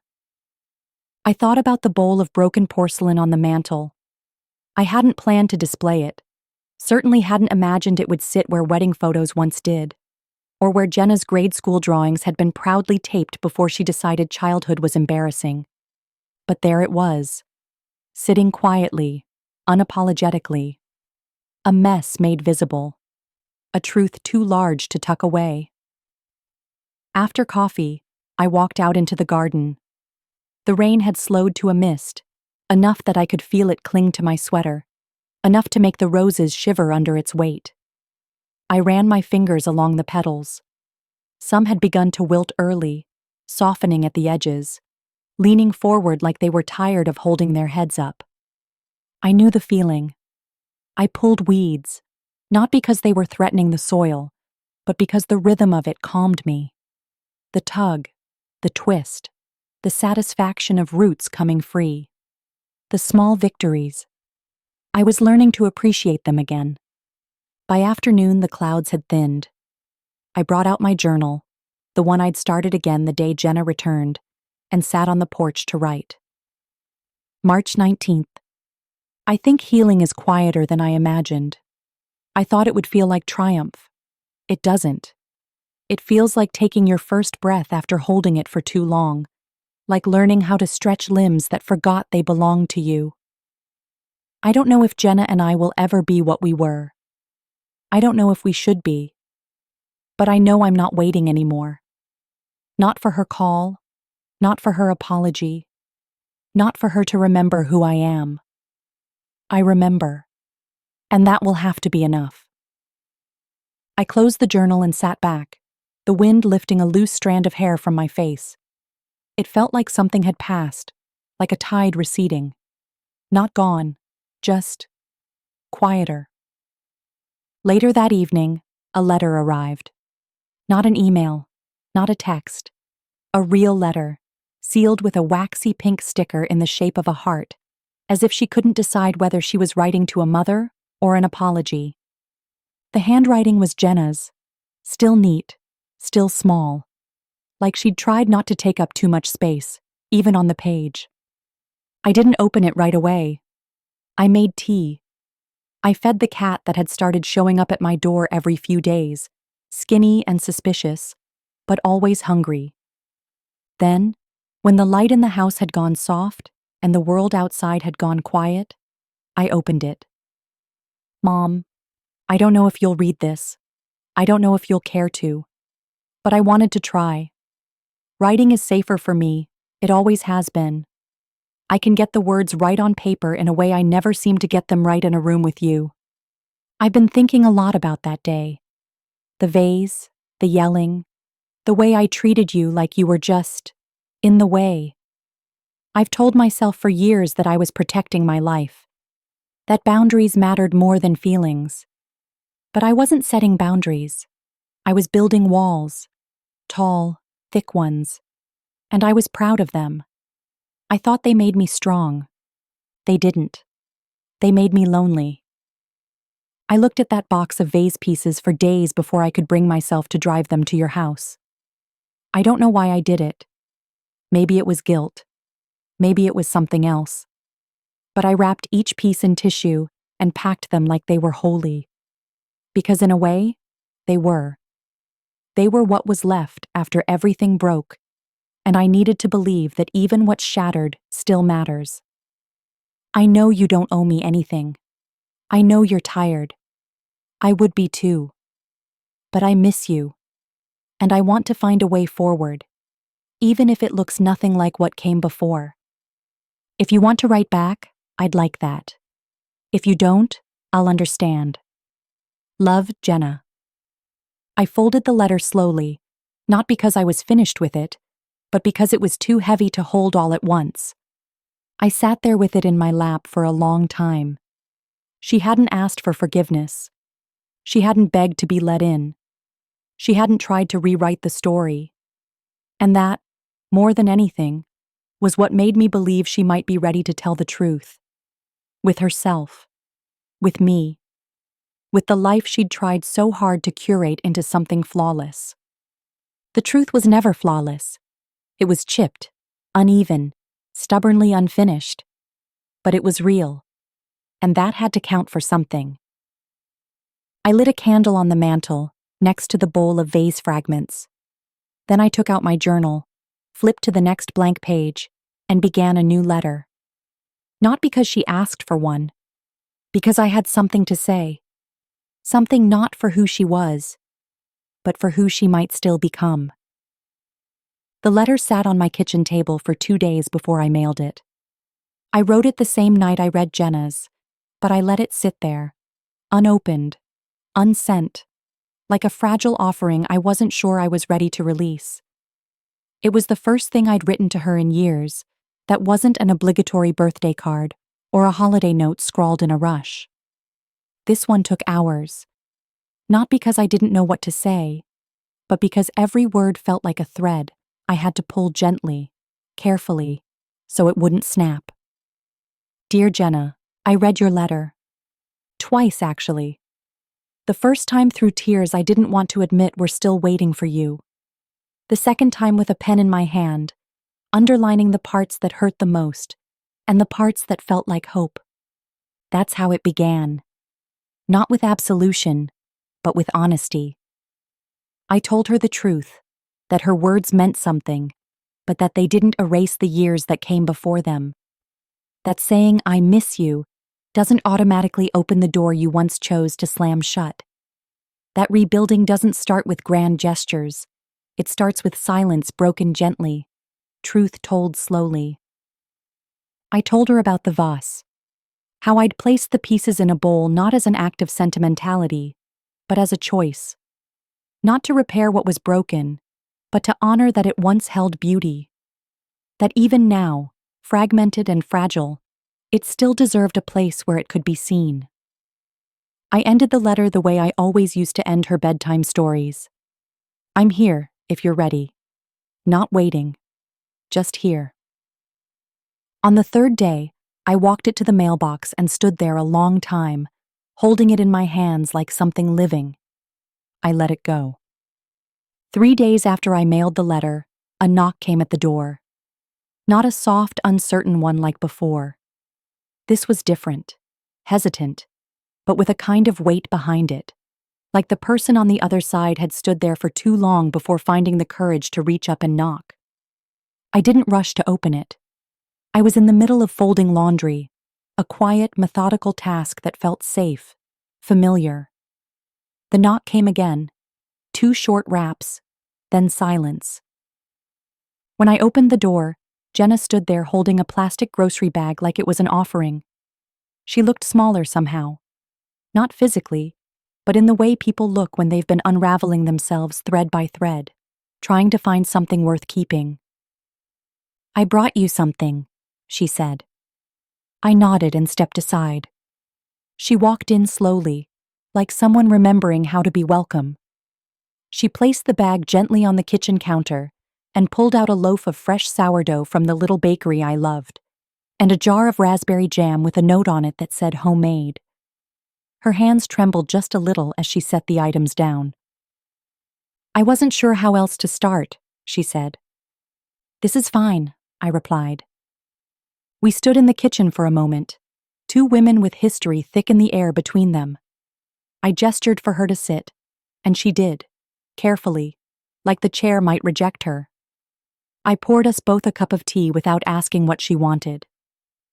I thought about the bowl of broken porcelain on the mantel. I hadn't planned to display it, certainly hadn't imagined it would sit where wedding photos once did, or where Jenna's grade school drawings had been proudly taped before she decided childhood was embarrassing. But there it was, sitting quietly, unapologetically. A mess made visible. A truth too large to tuck away. After coffee, I walked out into the garden. The rain had slowed to a mist, enough that I could feel it cling to my sweater, enough to make the roses shiver under its weight. I ran my fingers along the petals. Some had begun to wilt early, softening at the edges, leaning forward like they were tired of holding their heads up. I knew the feeling. I pulled weeds, not because they were threatening the soil, but because the rhythm of it calmed me. The tug, the twist, the satisfaction of roots coming free. The small victories. I was learning to appreciate them again. By afternoon, the clouds had thinned. I brought out my journal, the one I'd started again the day Jenna returned, and sat on the porch to write. March 19th. I think healing is quieter than I imagined. I thought it would feel like triumph. It doesn't. It feels like taking your first breath after holding it for too long, like learning how to stretch limbs that forgot they belonged to you. I don't know if Jenna and I will ever be what we were. I don't know if we should be. But I know I'm not waiting anymore. Not for her call, not for her apology, not for her to remember who I am. I remember, and that will have to be enough. I closed the journal and sat back, the wind lifting a loose strand of hair from my face. It felt like something had passed, like a tide receding. Not gone, just quieter. Later that evening, a letter arrived. Not an email, not a text. A real letter, sealed with a waxy pink sticker in the shape of a heart, as if she couldn't decide whether she was writing to a mother or an apology. The handwriting was Jenna's, still neat, still small, like she'd tried not to take up too much space, even on the page. I didn't open it right away. I made tea. I fed the cat that had started showing up at my door every few days, skinny and suspicious, but always hungry. Then, when the light in the house had gone soft and the world outside had gone quiet, I opened it. Mom, I don't know if you'll read this. I don't know if you'll care to. But I wanted to try. Writing is safer for me. It always has been. I can get the words right on paper in a way I never seem to get them right in a room with you. I've been thinking a lot about that day. The vase, the yelling, the way I treated you like you were just in the way. I've told myself for years that I was protecting my life, that boundaries mattered more than feelings. But I wasn't setting boundaries. I was building walls, tall, thick ones, and I was proud of them. I thought they made me strong. They didn't. They made me lonely. I looked at that box of vase pieces for days before I could bring myself to drive them to your house. I don't know why I did it. Maybe it was guilt. Maybe it was something else. But I wrapped each piece in tissue and packed them like they were holy. Because in a way, they were. They were what was left after everything broke, and I needed to believe that even what's shattered still matters. I know you don't owe me anything. I know you're tired. I would be too. But I miss you, and I want to find a way forward, even if it looks nothing like what came before. If you want to write back, I'd like that. If you don't, I'll understand. Love, Jenna. I folded the letter slowly, not because I was finished with it, but because it was too heavy to hold all at once. I sat there with it in my lap for a long time. She hadn't asked for forgiveness. She hadn't begged to be let in. She hadn't tried to rewrite the story. And that, more than anything, was what made me believe she might be ready to tell the truth. With herself. With me. With the life she'd tried so hard to curate into something flawless. The truth was never flawless. It was chipped, uneven, stubbornly unfinished. But it was real. And that had to count for something. I lit a candle on the mantel, next to the bowl of vase fragments. Then I took out my journal, flipped to the next blank page, and began a new letter. Not because she asked for one, because I had something to say. Something not for who she was, but for who she might still become. The letter sat on my kitchen table for 2 days before I mailed it. I wrote it the same night I read Jenna's, but I let it sit there, unopened, unsent, like a fragile offering I wasn't sure I was ready to release. It was the first thing I'd written to her in years that wasn't an obligatory birthday card or a holiday note scrawled in a rush. This one took hours, not because I didn't know what to say, but because every word felt like a thread I had to pull gently, carefully, so it wouldn't snap. Dear Jenna, I read your letter. Twice, actually. The first time through tears I didn't want to admit were still waiting for you. The second time with a pen in my hand, underlining the parts that hurt the most, and the parts that felt like hope. That's how it began. Not with absolution, but with honesty. I told her the truth, that her words meant something, but that they didn't erase the years that came before them. That saying I miss you doesn't automatically open the door you once chose to slam shut. That rebuilding doesn't start with grand gestures. It starts with silence broken gently, truth told slowly. I told her about the vase, how I'd placed the pieces in a bowl not as an act of sentimentality, but as a choice. Not to repair what was broken, but to honor that it once held beauty. That even now, fragmented and fragile, it still deserved a place where it could be seen. I ended the letter the way I always used to end her bedtime stories. I'm here, if you're ready. Not waiting. Just here. On the third day, I walked it to the mailbox and stood there a long time, holding it in my hands like something living. I let it go. 3 days after I mailed the letter, a knock came at the door. Not a soft, uncertain one like before. This was different, hesitant, but with a kind of weight behind it, like the person on the other side had stood there for too long before finding the courage to reach up and knock. I didn't rush to open it. I was in the middle of folding laundry, a quiet, methodical task that felt safe, familiar. The knock came again, 2 short raps, then silence. When I opened the door, Jenna stood there holding a plastic grocery bag like it was an offering. She looked smaller somehow. Not physically, but in the way people look when they've been unraveling themselves thread by thread, trying to find something worth keeping. "I brought you something," she said. I nodded and stepped aside. She walked in slowly, like someone remembering how to be welcome. She placed the bag gently on the kitchen counter and pulled out a loaf of fresh sourdough from the little bakery I loved, and a jar of raspberry jam with a note on it that said homemade. Her hands trembled just a little as she set the items down. "I wasn't sure how else to start," she said. "This is fine," I replied. We stood in the kitchen for a moment, 2 women with history thick in the air between them. I gestured for her to sit, and she did, carefully, like the chair might reject her. I poured us both a cup of tea without asking what she wanted.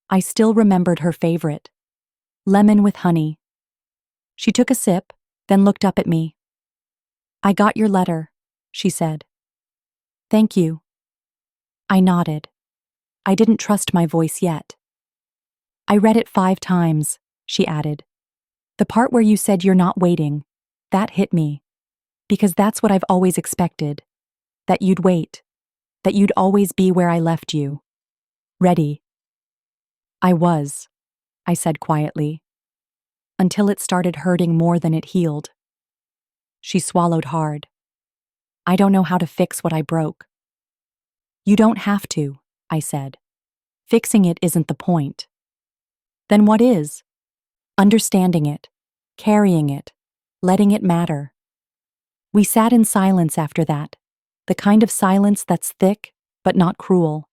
I still remembered her favorite, lemon with honey. She took a sip, then looked up at me. "I got your letter," she said. "Thank you." I nodded. I didn't trust my voice yet. "I read it 5 times, she added. "The part where you said you're not waiting, that hit me. Because that's what I've always expected. That you'd wait. That you'd always be where I left you. Ready." "I was," I said quietly. Until it started hurting more than it healed. She swallowed hard. "I don't know how to fix what I broke." "You don't have to," I said. "Fixing it isn't the point." "Then what is?" "Understanding it, carrying it, letting it matter." We sat in silence after that, the kind of silence that's thick, but not cruel.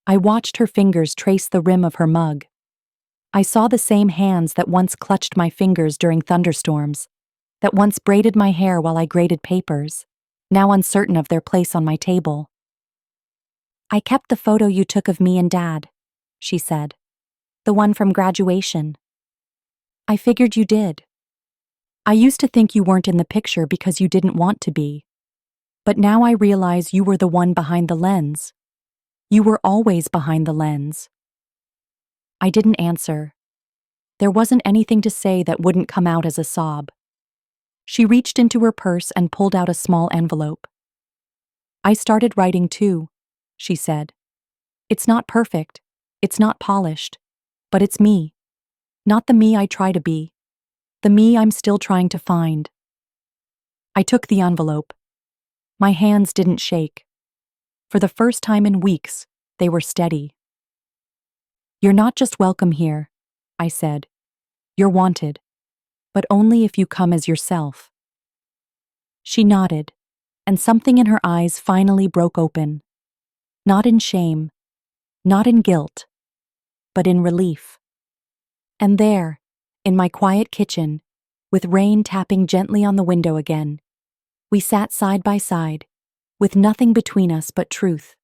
I watched her fingers trace the rim of her mug. I saw the same hands that once clutched my fingers during thunderstorms, that once braided my hair while I graded papers, now uncertain of their place on my table. "I kept the photo you took of me and Dad," she said. "The one from graduation." "I figured you did. I used to think you weren't in the picture because you didn't want to be. But now I realize you were the one behind the lens. You were always behind the lens." I didn't answer. There wasn't anything to say that wouldn't come out as a sob. She reached into her purse and pulled out a small envelope. "I started writing too," she said. "It's not perfect, it's not polished, but it's me. Not the me I try to be, the me I'm still trying to find." I took the envelope. My hands didn't shake. For the first time in weeks, they were steady. "You're not just welcome here," I said. "You're wanted, but only if you come as yourself." She nodded, and something in her eyes finally broke open. Not in shame, not in guilt, but in relief. And there, in my quiet kitchen, with rain tapping gently on the window again, we sat side by side, with nothing between us but truth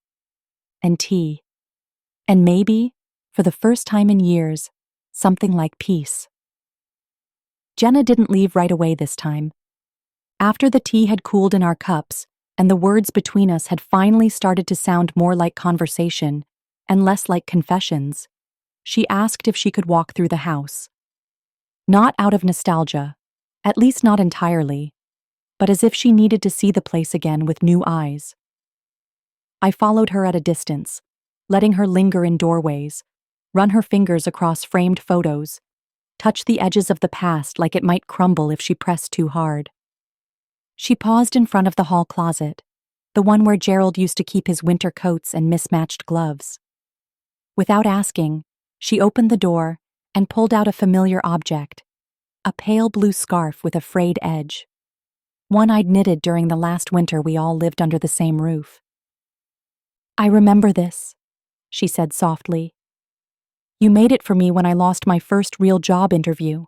and tea, and maybe, for the first time in years, something like peace. Jenna didn't leave right away this time. After the tea had cooled in our cups, and the words between us had finally started to sound more like conversation, and less like confessions. She asked if she could walk through the house. Not out of nostalgia, at least not entirely, but as if she needed to see the place again with new eyes. I followed her at a distance, letting her linger in doorways, run her fingers across framed photos, touch the edges of the past like it might crumble if she pressed too hard. She paused in front of the hall closet, the one where Gerald used to keep his winter coats and mismatched gloves. Without asking, she opened the door and pulled out a familiar object, a pale blue scarf with a frayed edge. One I'd knitted during the last winter we all lived under the same roof. "I remember this," she said softly. "You made it for me when I lost my first real job interview."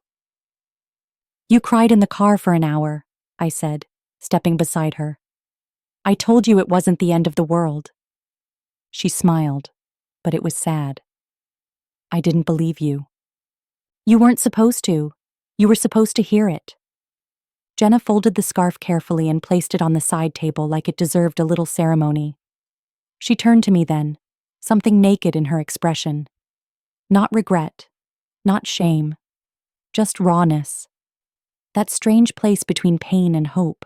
"You cried in the car for an hour," I said, stepping beside her. "I told you it wasn't the end of the world." She smiled, but it was sad. "I didn't believe you." "You weren't supposed to. You were supposed to hear it." Jenna folded the scarf carefully and placed it on the side table like it deserved a little ceremony. She turned to me then, something naked in her expression. Not regret, not shame, just rawness. That strange place between pain and hope.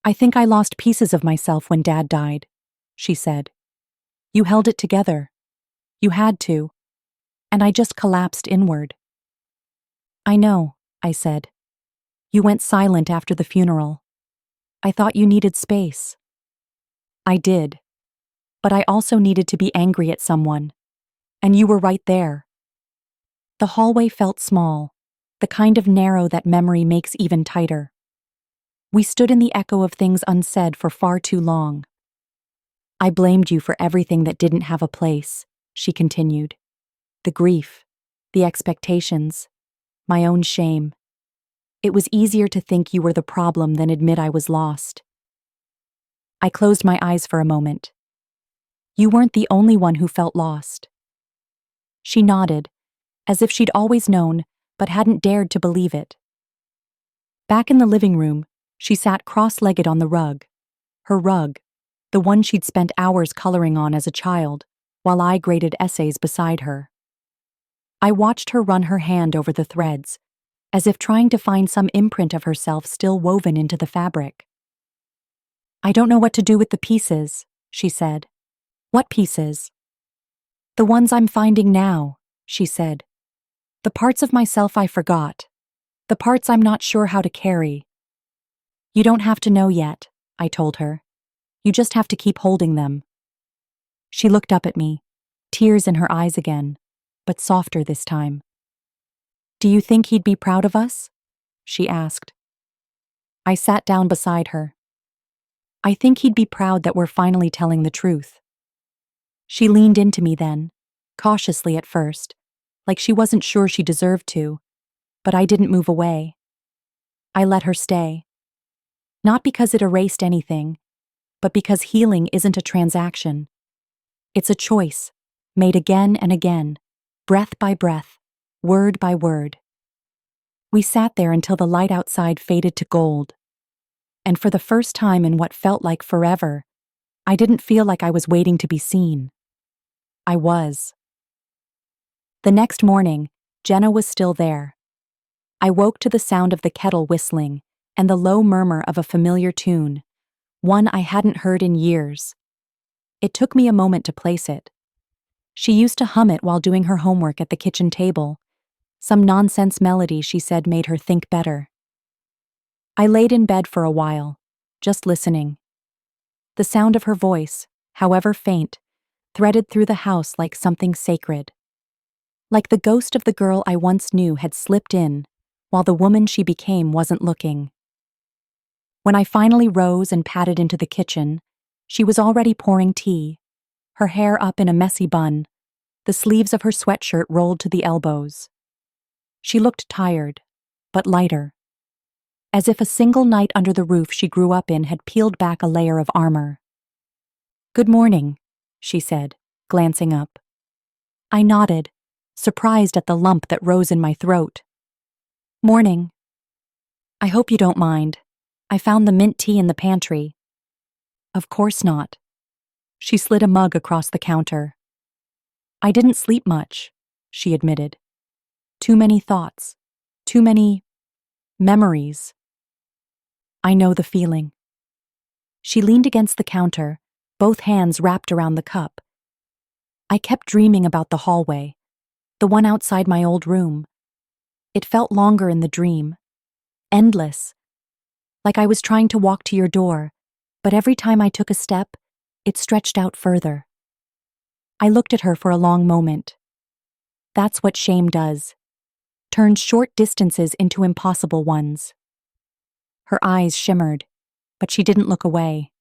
"I think I lost pieces of myself when Dad died," she said. "You held it together. You had to. And I just collapsed inward." "I know," I said. "You went silent after the funeral. I thought you needed space." "I did. But I also needed to be angry at someone. And you were right there." The hallway felt small, the kind of narrow that memory makes even tighter. We stood in the echo of things unsaid for far too long. "I blamed you for everything that didn't have a place," she continued. "The grief, the expectations, my own shame. It was easier to think you were the problem than admit I was lost." I closed my eyes for a moment. "You weren't the only one who felt lost." She nodded, as if she'd always known, but hadn't dared to believe it. Back in the living room, she sat cross-legged on the rug. Her rug, the one she'd spent hours coloring on as a child, while I graded essays beside her. I watched her run her hand over the threads, as if trying to find some imprint of herself still woven into the fabric. "I don't know what to do with the pieces," she said. "What pieces?" "The ones I'm finding now," she said. "The parts of myself I forgot. The parts I'm not sure how to carry." "You don't have to know yet," I told her. "You just have to keep holding them." She looked up at me, tears in her eyes again, but softer this time. "Do you think he'd be proud of us?" she asked. I sat down beside her. "I think he'd be proud that we're finally telling the truth." She leaned into me then, cautiously at first, like she wasn't sure she deserved to, but I didn't move away. I let her stay. Not because it erased anything, but because healing isn't a transaction. It's a choice, made again and again, breath by breath, word by word. We sat there until the light outside faded to gold. And for the first time in what felt like forever, I didn't feel like I was waiting to be seen. I was. The next morning, Jenna was still there. I woke to the sound of the kettle whistling and the low murmur of a familiar tune, one I hadn't heard in years. It took me a moment to place it. She used to hum it while doing her homework at the kitchen table, some nonsense melody she said made her think better. I laid in bed for a while, just listening. The sound of her voice, however faint, threaded through the house like something sacred. Like the ghost of the girl I once knew had slipped in, while the woman she became wasn't looking. When I finally rose and padded into the kitchen, she was already pouring tea, her hair up in a messy bun, the sleeves of her sweatshirt rolled to the elbows. She looked tired, but lighter. As if a single night under the roof she grew up in had peeled back a layer of armor. "Good morning," she said, glancing up. I nodded, surprised at the lump that rose in my throat. "Morning. I hope you don't mind. I found the mint tea in the pantry." "Of course not." She slid a mug across the counter. I didn't sleep much, she admitted. Too many thoughts. Too many memories. I know the feeling. She leaned against the counter, both hands wrapped around the cup. I kept dreaming about the hallway, the one outside my old room. It felt longer in the dream. Endless. Like I was trying to walk to your door, but every time I took a step, it stretched out further. I looked at her for a long moment. That's what shame does. Turns short distances into impossible ones. Her eyes shimmered, but she didn't look away.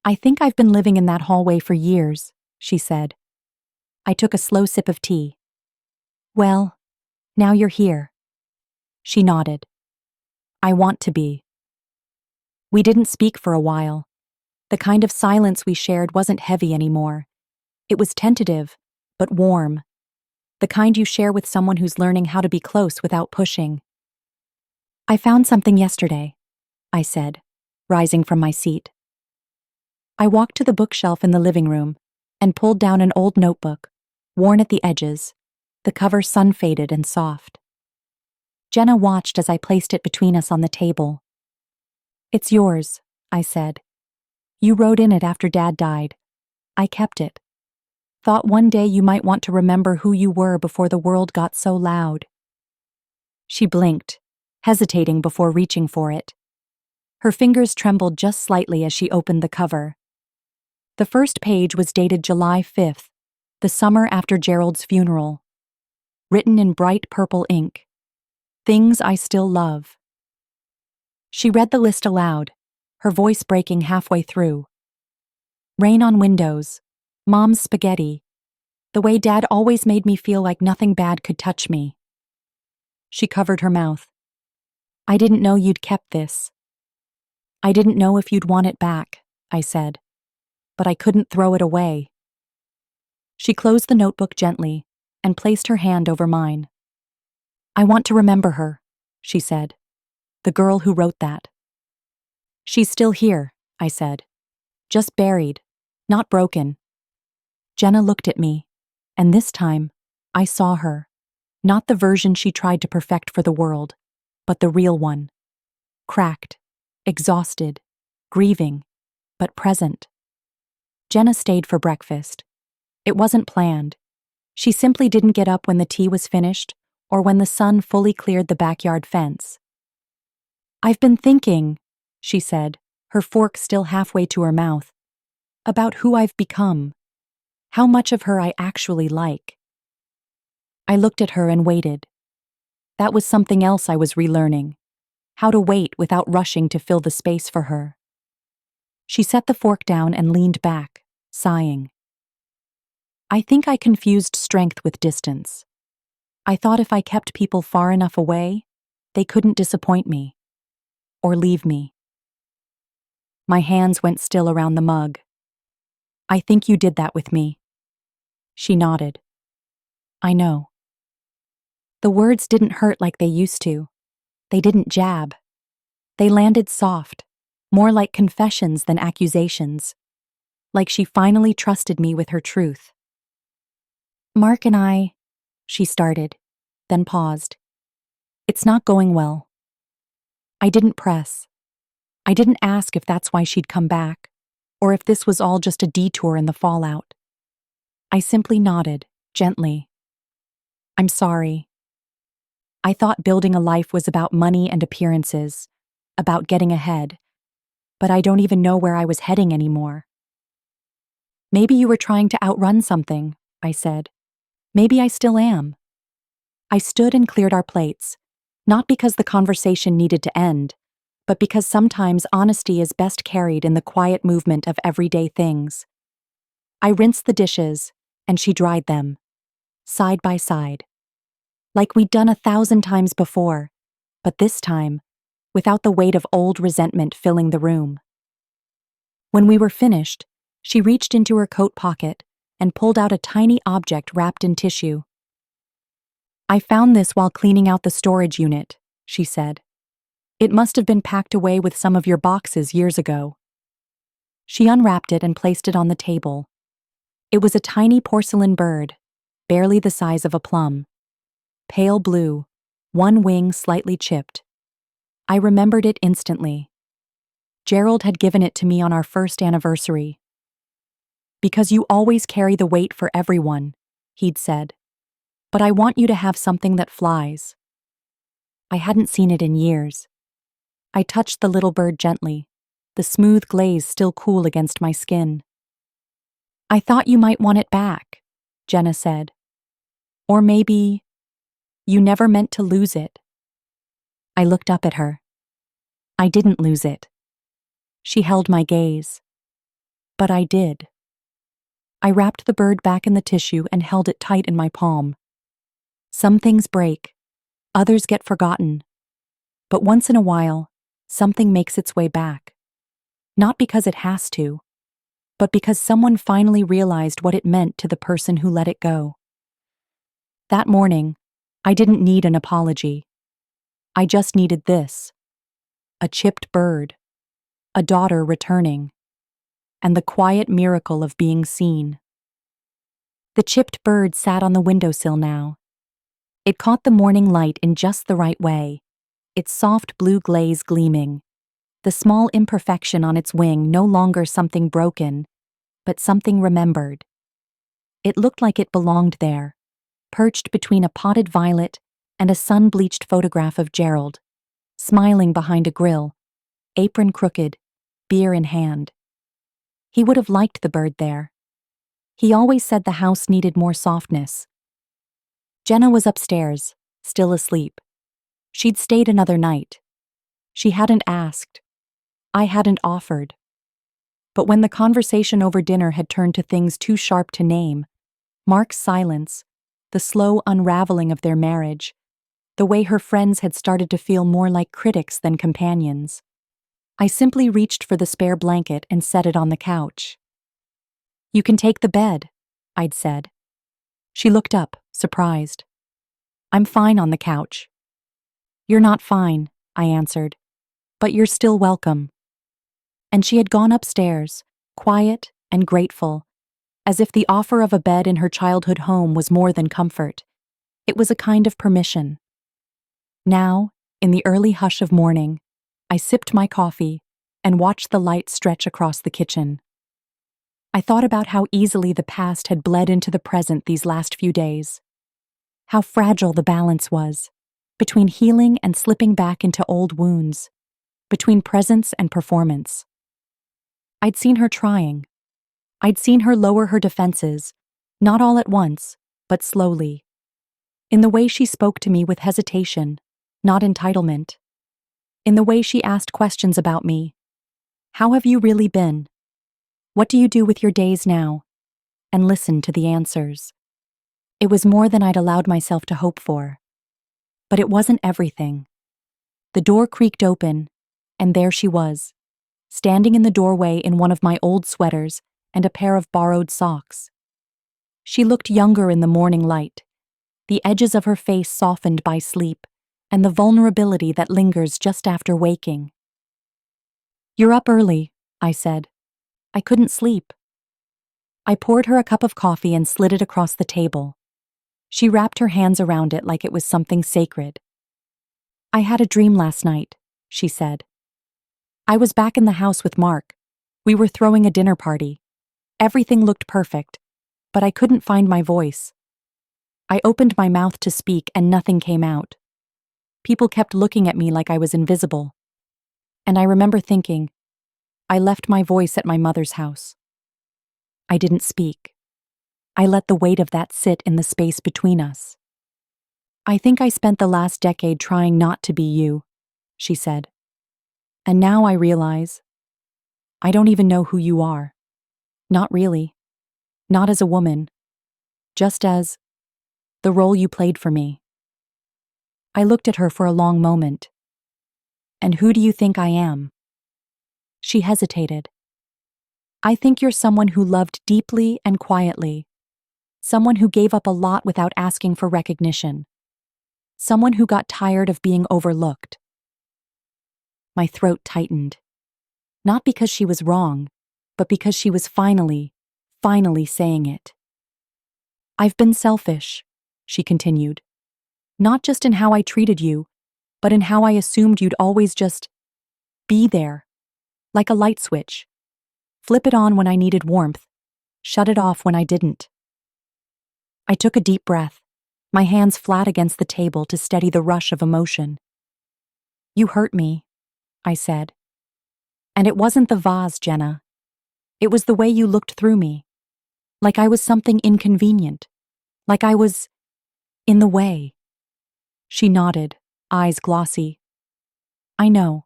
I think I've been living in that hallway for years, she said. I took a slow sip of tea. Well, now you're here. She nodded. I want to be. We didn't speak for a while. The kind of silence we shared wasn't heavy anymore. It was tentative, but warm. The kind you share with someone who's learning how to be close without pushing. I found something yesterday, I said, rising from my seat. I walked to the bookshelf in the living room and pulled down an old notebook, worn at the edges, the cover sun-faded and soft. Jenna watched as I placed it between us on the table. It's yours, I said. You wrote in it after Dad died. I kept it. Thought one day you might want to remember who you were before the world got so loud. She blinked, hesitating before reaching for it. Her fingers trembled just slightly as she opened the cover. The first page was dated July 5th, the summer after Gerald's funeral. Written in bright purple ink. Things I still love. She read the list aloud, her voice breaking halfway through. Rain on windows, Mom's spaghetti, the way Dad always made me feel like nothing bad could touch me. She covered her mouth. I didn't know you'd kept this. I didn't know if you'd want it back, I said, but I couldn't throw it away. She closed the notebook gently and placed her hand over mine. I want to remember her, she said, the girl who wrote that. She's still here, I said, just buried, not broken. Jenna looked at me, and this time, I saw her, not the version she tried to perfect for the world, but the real one. Cracked, exhausted, grieving, but present. Jenna stayed for breakfast. It wasn't planned. She simply didn't get up when the tea was finished or when the sun fully cleared the backyard fence. I've been thinking, she said, her fork still halfway to her mouth, about who I've become, how much of her I actually like. I looked at her and waited. That was something else I was relearning, how to wait without rushing to fill the space for her. She set the fork down and leaned back, sighing. I think I confused strength with distance. I thought if I kept people far enough away, they couldn't disappoint me. Or leave me. My hands went still around the mug. I think you did that with me. She nodded. I know. The words didn't hurt like they used to. They didn't jab. They landed soft, more like confessions than accusations. Like she finally trusted me with her truth. Mark and I, she started, then paused. It's not going well. I didn't press. I didn't ask if that's why she'd come back, or if this was all just a detour in the fallout. I simply nodded, gently. I'm sorry. I thought building a life was about money and appearances, about getting ahead, but I don't even know where I was heading anymore. Maybe you were trying to outrun something, I said. Maybe I still am. I stood and cleared our plates, not because the conversation needed to end, but because sometimes honesty is best carried in the quiet movement of everyday things. I rinsed the dishes, and she dried them, side by side, like we'd done 1,000 times before, but this time, without the weight of old resentment filling the room. When we were finished, she reached into her coat pocket and pulled out a tiny object wrapped in tissue. I found this while cleaning out the storage unit, she said. It must have been packed away with some of your boxes years ago. She unwrapped it and placed it on the table. It was a tiny porcelain bird, barely the size of a plum. Pale blue, one wing slightly chipped. I remembered it instantly. Gerald had given it to me on our first anniversary. "Because you always carry the weight for everyone," he'd said. "But I want you to have something that flies." I hadn't seen it in years. I touched the little bird gently, the smooth glaze still cool against my skin. "I thought you might want it back," Jenna said. "Or maybe you never meant to lose it." I looked up at her. "I didn't lose it." She held my gaze. "But I did." I wrapped the bird back in the tissue and held it tight in my palm. Some things break, others get forgotten. But once in a while, something makes its way back. Not because it has to, but because someone finally realized what it meant to the person who let it go. That morning, I didn't need an apology. I just needed this: a chipped bird, a daughter returning, and the quiet miracle of being seen. The chipped bird sat on the windowsill now. It caught the morning light in just the right way, its soft blue glaze gleaming, the small imperfection on its wing no longer something broken, but something remembered. It looked like it belonged there, perched between a potted violet and a sun-bleached photograph of Gerald, smiling behind a grill, apron crooked, beer in hand. He would have liked the bird there. He always said the house needed more softness. Jenna was upstairs, still asleep. She'd stayed another night. She hadn't asked. I hadn't offered. But when the conversation over dinner had turned to things too sharp to name, Mark's silence, the slow unraveling of their marriage, the way her friends had started to feel more like critics than companions, I simply reached for the spare blanket and set it on the couch. "You can take the bed," I'd said. She looked up, surprised. "I'm fine on the couch." "You're not fine," I answered, "but you're still welcome." And she had gone upstairs, quiet and grateful, as if the offer of a bed in her childhood home was more than comfort. It was a kind of permission. Now, in the early hush of morning, I sipped my coffee and watched the light stretch across the kitchen. I thought about how easily the past had bled into the present these last few days. How fragile the balance was, between healing and slipping back into old wounds, between presence and performance. I'd seen her trying. I'd seen her lower her defenses, not all at once, but slowly. In the way she spoke to me with hesitation, not entitlement. In the way she asked questions about me. "How have you really been? What do you do with your days now?" And listened to the answers. It was more than I'd allowed myself to hope for. But it wasn't everything. The door creaked open, and there she was, standing in the doorway in one of my old sweaters and a pair of borrowed socks. She looked younger in the morning light, the edges of her face softened by sleep, and the vulnerability that lingers just after waking. "You're up early," I said. "I couldn't sleep." I poured her a cup of coffee and slid it across the table. She wrapped her hands around it like it was something sacred. "I had a dream last night," she said. "I was back in the house with Mark. We were throwing a dinner party. Everything looked perfect, but I couldn't find my voice. I opened my mouth to speak and nothing came out. People kept looking at me like I was invisible. And I remember thinking, I left my voice at my mother's house. I didn't speak. I let the weight of that sit in the space between us. I think I spent the last decade trying not to be you," she said. "And now I realize I don't even know who you are. Not really. Not as a woman. Just as the role you played for me." I looked at her for a long moment. "And who do you think I am?" She hesitated. "I think you're someone who loved deeply and quietly. Someone who gave up a lot without asking for recognition. Someone who got tired of being overlooked." My throat tightened. Not because she was wrong, but because she was finally finally saying it. I've been selfish, she continued. Not just in how I treated you, but in how I assumed you'd always just be there, like a light switch. Flip it on when I needed warmth, shut it off when I didn't. I took a deep breath, my hands flat against the table to steady the rush of emotion. You hurt me, I said. And it wasn't the vase, Jenna. It was the way you looked through me. Like I was something inconvenient. Like I was in the way. She nodded, eyes glossy. I know.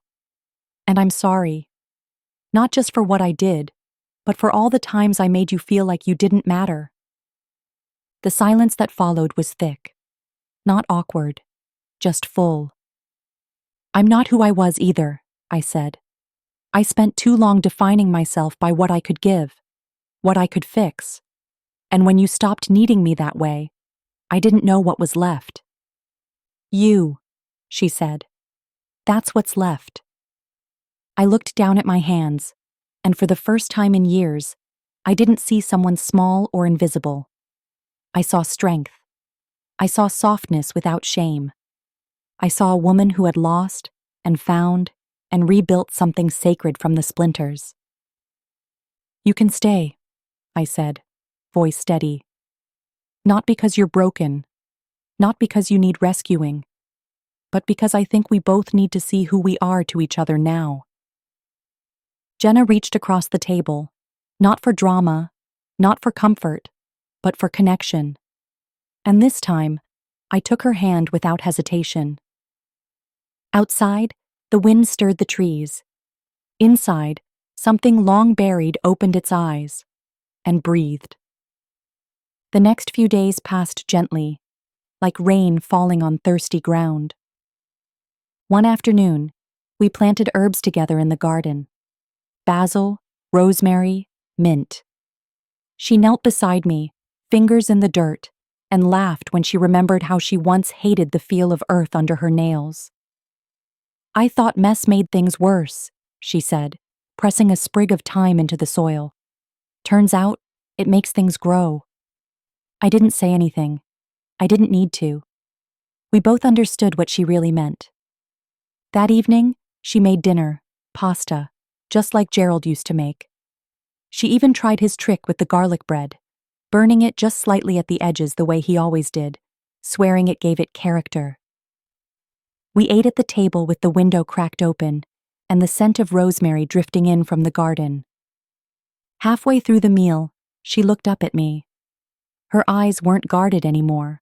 And I'm sorry. Not just for what I did, but for all the times I made you feel like you didn't matter. The silence that followed was thick. Not awkward. Just full. I'm not who I was either, I said. I spent too long defining myself by what I could give, what I could fix. And when you stopped needing me that way, I didn't know what was left. You, she said. That's what's left. I looked down at my hands, and for the first time in years, I didn't see someone small or invisible. I saw strength. I saw softness without shame. I saw a woman who had lost and found and rebuilt something sacred from the splinters. You can stay, I said, voice steady. Not because you're broken, not because you need rescuing, but because I think we both need to see who we are to each other now. Jenna reached across the table, not for drama, not for comfort, but for connection. And this time, I took her hand without hesitation. Outside, the wind stirred the trees. Inside, something long buried opened its eyes and breathed. The next few days passed gently, like rain falling on thirsty ground. One afternoon, we planted herbs together in the garden. Basil, rosemary, mint. She knelt beside me, fingers in the dirt, and laughed when she remembered how she once hated the feel of earth under her nails. I thought mess made things worse, she said, pressing a sprig of thyme into the soil. Turns out, it makes things grow. I didn't say anything. I didn't need to. We both understood what she really meant. That evening, she made dinner, pasta, just like Gerald used to make. She even tried his trick with the garlic bread, burning it just slightly at the edges the way he always did, swearing it gave it character. We ate at the table with the window cracked open and the scent of rosemary drifting in from the garden. Halfway through the meal, she looked up at me. Her eyes weren't guarded anymore.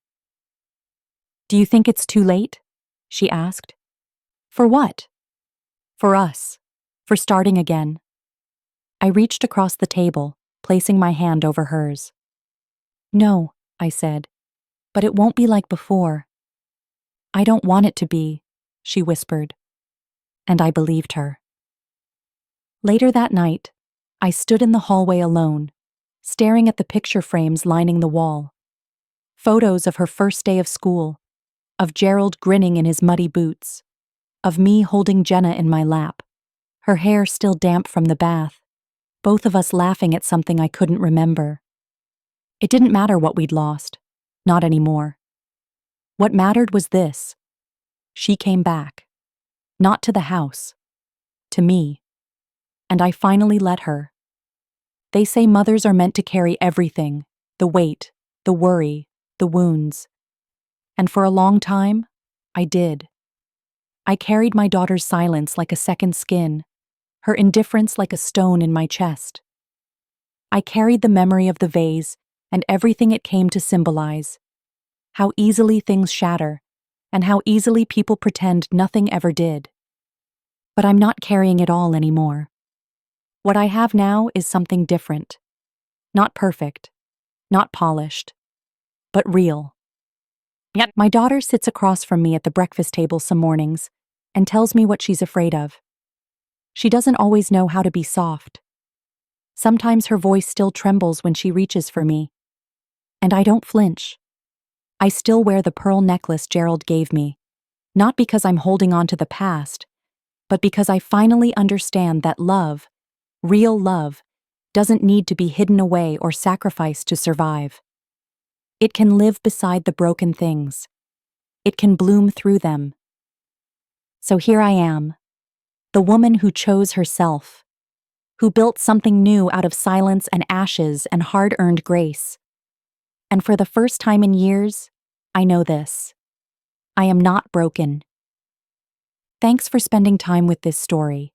Do you think it's too late? She asked. For what? For us. For starting again. I reached across the table, placing my hand over hers. No, I said, but it won't be like before. I don't want it to be, she whispered. And I believed her. Later that night, I stood in the hallway alone, staring at the picture frames lining the wall. Photos of her first day of school, of Gerald grinning in his muddy boots, of me holding Jenna in my lap, her hair still damp from the bath, both of us laughing at something I couldn't remember. It didn't matter what we'd lost, not anymore. What mattered was this. She came back. Not to the house. To me. And I finally let her. They say mothers are meant to carry everything, the weight, the worry, the wounds. And for a long time, I did. I carried my daughter's silence like a second skin, her indifference like a stone in my chest. I carried the memory of the vase and everything it came to symbolize. How easily things shatter, and how easily people pretend nothing ever did. But I'm not carrying it all anymore. What I have now is something different. Not perfect, not polished, but real. Yet my daughter sits across from me at the breakfast table some mornings and tells me what she's afraid of. She doesn't always know how to be soft. Sometimes her voice still trembles when she reaches for me. And I don't flinch. I still wear the pearl necklace Gerald gave me, not because I'm holding on to the past, but because I finally understand that love, real love, doesn't need to be hidden away or sacrificed to survive. It can live beside the broken things. It can bloom through them. So here I am, the woman who chose herself, who built something new out of silence and ashes and hard-earned grace. And for the first time in years, I know this. I am not broken. Thanks for spending time with this story.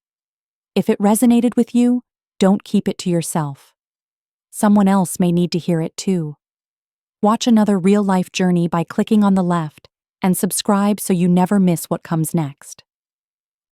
If it resonated with you, don't keep it to yourself. Someone else may need to hear it too. Watch another real-life journey by clicking on the left and subscribe so you never miss what comes next.